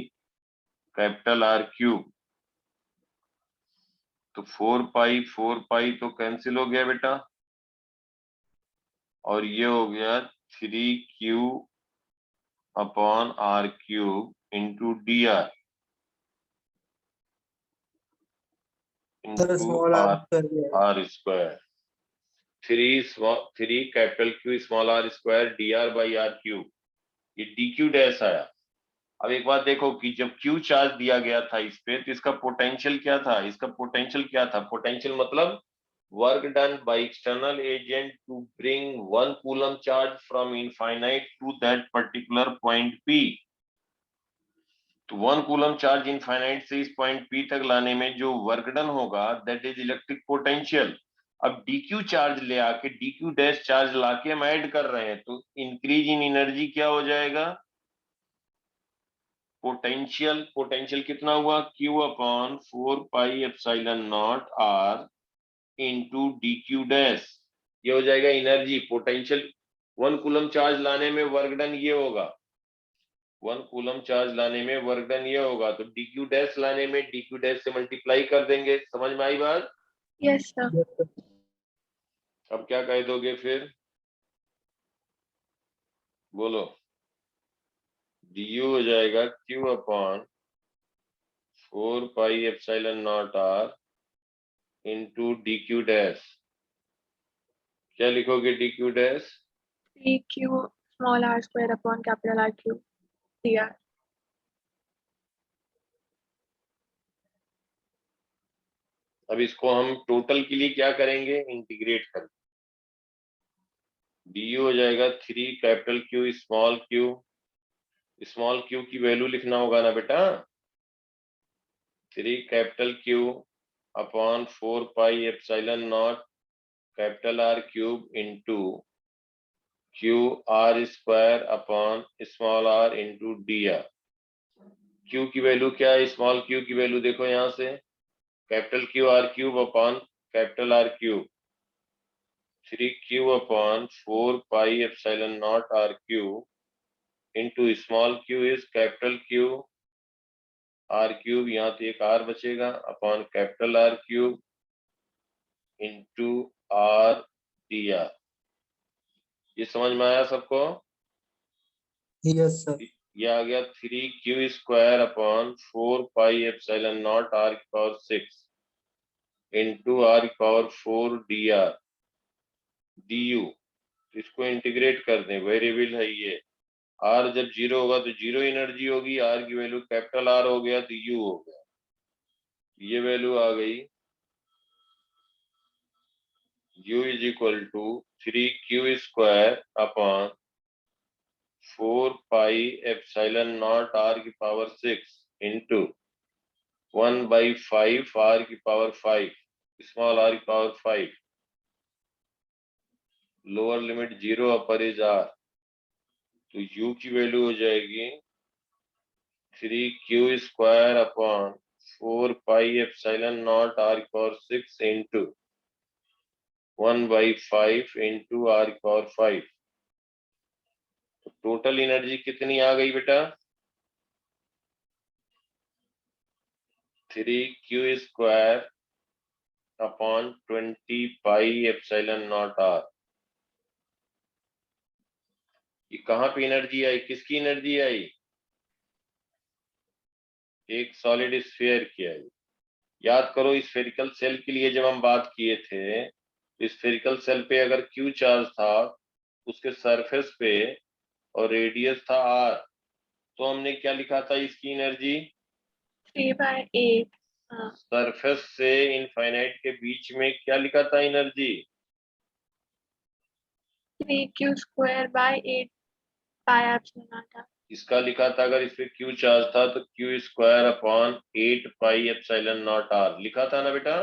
capital R cube. तो 4 पाई तो कैंसिल हो गया बेटा, और ये हो गया 3q upon R cube into dr sir into small r r square. Three capital Q small R square D R by R cube, ये डी क्यू डैश आया। अब एक बात देखो कि जब क्यू चार्ज दिया गया था इस पे, तो इसका पोटेंशियल क्या था? इसका पोटेंशियल क्या था? पोटेंशियल मतलब work done by external agent to bring 1 coulomb charge from infinite to that particular point P. तो 1 कूलम चार्ज इनफाइनाइट से इस पॉइंट पी तक लाने में जो वर्क डन होगा, दैट इज इलेक्ट्रिक पोटेंशियल। अब डीक्यू चार्ज ले आके डीक्यू डैश चार्ज लाके हम ऐड कर रहे हैं, तो इंक्रीज इन एनर्जी क्या हो जाएगा? पोटेंशियल। पोटेंशियल कितना हुआ? Q upon 4 pi epsilon not R into D Q dash, ये हो जाएगा एनर्जी। पोटेंशियल 1 कूलम चार्ज लाने में वर्क डन ये होगा, 1 कूलम चार्ज लाने में वर्क डन ये होगा, तो डी क्यू डैश लाने में डी क्यू डैश से मल्टीप्लाई कर देंगे। समझ में आई बात? Yes, sir. Yes, sir. अब क्या कह दोगे फिर? बोलो। du हो जाएगा Q upon 4 pi epsilon not R into D Q dash. क्या लिखोगे D Q dash? 3q small r square upon capital R cube dr. अब इसको हम टोटल के लिए क्या करेंगे? इंटीग्रेट कर। du हो जाएगा 3 capital Q small q। Small q की वैल्यू लिखना होगा ना बेटा, 3 capital Q upon 4 pi epsilon naught capital R cube into Q R square upon small r into D are. Q की वैल्यू क्या है? स्मॉल q की वैल्यू देखो यहां से, capital Q R cube upon capital R cube, 3q upon 4 pi epsilon not R cube into small q is capital Q R cube, यहाँ तो एक R बचेगा, upon capital R cube into R D R. ये समझ में आया सबको? Yes, sir. ये आ गया 3q square upon 4 pi epsilon not R की पावर 6 इंटू R की पावर 4 डी आर डी। इसको इंटीग्रेट कर दें, वेरिएबल है ये। R जब 0 होगा तो 0 एनर्जी होगी, R की वैल्यू कैपिटल R हो गया तो U हो गया, ये वैल्यू आ गई। U is equal to 3q square upon 4 pi epsilon not R की पावर 6 इंटू 1/5 R की पावर 5 स्मॉल r की power 5, lower limit 0 upper is R, तो U की वैल्यू हो जाएगी 3q square upon 4 pi epsilon not R की power 6 into 1/5 into R की पावर 5। तो टोटल एनर्जी कितनी आ गई बेटा? 3q square upon 20 pi epsilon not R। ये कहाँ पे एनर्जी आई? किसकी एनर्जी आई? एक सॉलिड स्फीयर की आई। याद करो स्फेरिकल सेल के लिए जब हम बात किए थे, तो स्फेरिकल सेल पे अगर Q चार्ज था उसके सरफेस पे और रेडियस था R, तो हमने क्या लिखा था इसकी एनर्जी? 3/8. सरफेस से इनफाइनाइट के बीच में क्या लिखा था energy? 3q square by 8 pi epsilon r. इसका लिखा था, अगर इस पे Q चार्ज था तो Q square upon 8 pi epsilon not R लिखा था ना बेटा?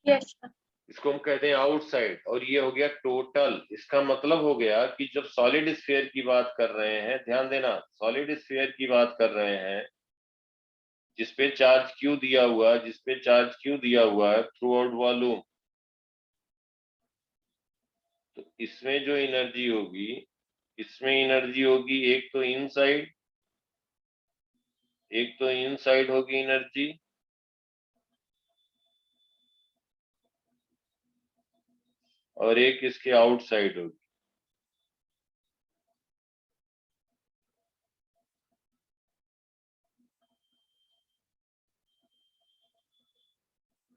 Yes, sir. इसको हम कहते हैं आउटसाइड, और ये हो गया टोटल। इसका मतलब हो गया कि जब सॉलिड स्फीयर की बात कर रहे हैं, ध्यान देना, सॉलिड स्फीयर की बात कर रहे हैं जिसपे चार्ज Q दिया हुआ है, जिसपे चार्ज Q दिया हुआ है थ्रू आउट वॉल्यूम, तो इसमें जो एनर्जी होगी, इसमें एनर्जी होगी एक तो इनसाइड, एक तो इनसाइड होगी एनर्जी, और एक इसके आउटसाइड होगी।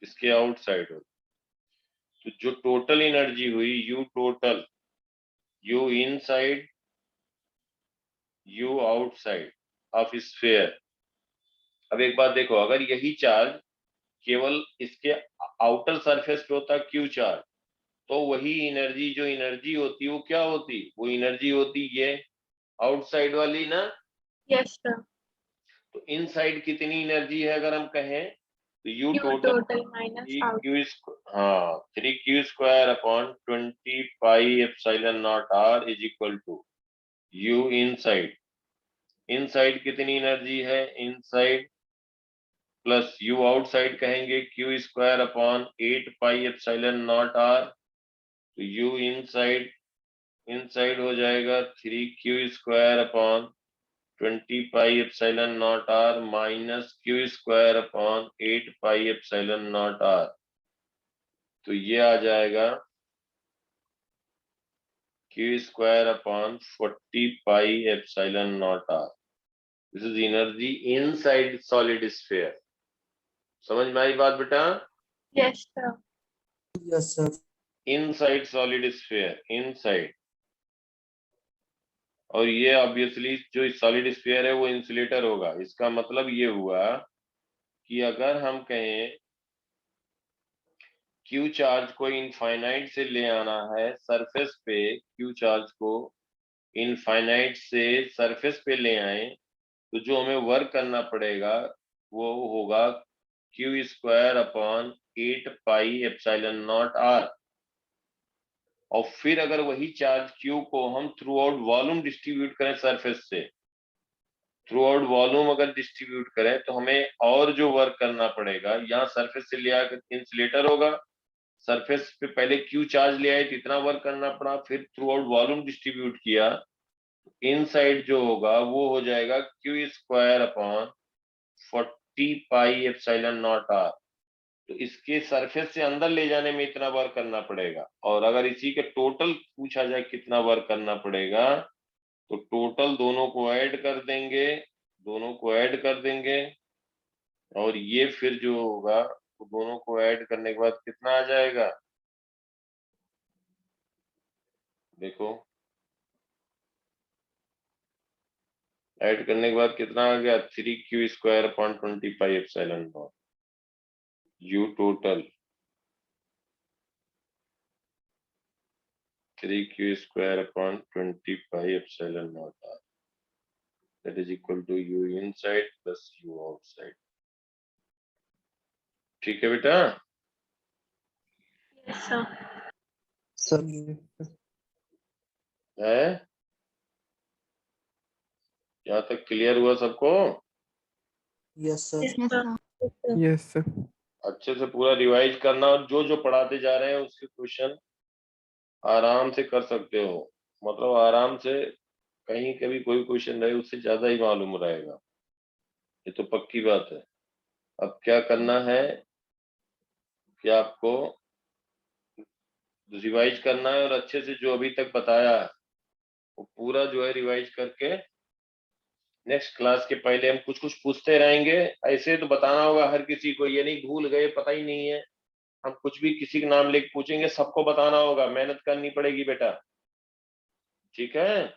इसके आउटसाइड होगी। तो जो टोटल एनर्जी हुई you total, you inside you outside of sphere. अब एक बात देखो, अगर यही चार्ज केवल इसके आउटर सरफेस पे होता क्यू चार्ज, तो वही एनर्जी जो एनर्जी होती वो क्या होती, वो एनर्जी होती ये आउटसाइड वाली ना। Yes, sir. तो इनसाइड कितनी एनर्जी है अगर हम कहें तो U Q total total minus out. हाँ 3q² upon 20 pi epsilon not r is equal to U inside. Inside कितनी एनर्जी है, इनसाइड प्लस यू आउटसाइड कहेंगे q² upon 8 pi epsilon not r। तो यू इनसाइड, इनसाइड हो जाएगा 3q² upon 20 pi epsilon not r minus q² upon 8 pi epsilon not r। तो ये आ जाएगा q² upon 40 pi epsilon not r। This is energy inside solid sphere. समझ में आई बात बेटा? Yes, sir. Yes, sir. Inside solid sphere, inside. और ये ऑब्वियसली जो सॉलिड स्फीयर है वो इंसुलेटर होगा। इसका मतलब ये हुआ कि अगर हम कहें क्यू चार्ज को इनफाइनाइट से ले आना है सरफेस पे, क्यू चार्ज को इनफाइनाइट से सरफेस पे ले आए, तो जो हमें वर्क करना पड़ेगा वो होगा q² upon 8 pi epsilon not r। और फिर अगर वही चार्ज q को हम थ्रू आउट वॉल्यूम डिस्ट्रीब्यूट करें सरफेस से, थ्रू आउट वॉल्यूम अगर डिस्ट्रीब्यूट करें तो हमें और जो वर्क करना पड़ेगा, यहाँ सरफेस से ले आकर इंसुलेटर होगा, सरफेस पे पहले क्यू चार्ज ले आए तो इतना वर्क करना पड़ा, फिर थ्रू आउट वॉल्यूम डिस्ट्रीब्यूट किया, इनसाइड जो होगा वो हो जाएगा q² upon 40 pi epsilon not r। तो इसके सरफेस से अंदर ले जाने में इतना वर्क करना पड़ेगा। और अगर इसी के टोटल पूछा जाए कितना वर्क करना पड़ेगा, तो टोटल दोनों को ऐड कर देंगे, दोनों को ऐड कर देंगे, और ये फिर जो होगा तो दोनों को ऐड करने के बाद कितना आ जाएगा, देखो ऐड करने के बाद कितना आ गया, 3q² upon 20 pi epsilon not you total 3q² upon 20 pi epsilon not r that is equal to u inside plus u outside। ठीक है बेटा? Yes, sir. Sir. है यहाँ तक क्लियर हुआ सबको? Yes, sir. Yes, Yes, sir. sir. Yes, sir. Yes, sir. अच्छे से पूरा रिवाइज करना, और जो जो पढ़ाते जा रहे हैं उसके क्वेश्चन आराम से कर सकते हो, मतलब आराम से, कहीं कभी कोई क्वेश्चन रहे उससे ज्यादा ही मालूम रहेगा, ये तो पक्की बात है। अब क्या करना है कि आपको रिवाइज करना है, और अच्छे से जो अभी तक बताया है वो पूरा जो है रिवाइज करके नेक्स्ट क्लास के पहले हम कुछ कुछ पूछते रहेंगे। ऐसे तो बताना होगा हर किसी को, ये नहीं भूल गए पता ही नहीं है, हम कुछ भी किसी का नाम लेके पूछेंगे, सबको बताना होगा, मेहनत करनी पड़ेगी बेटा, ठीक है?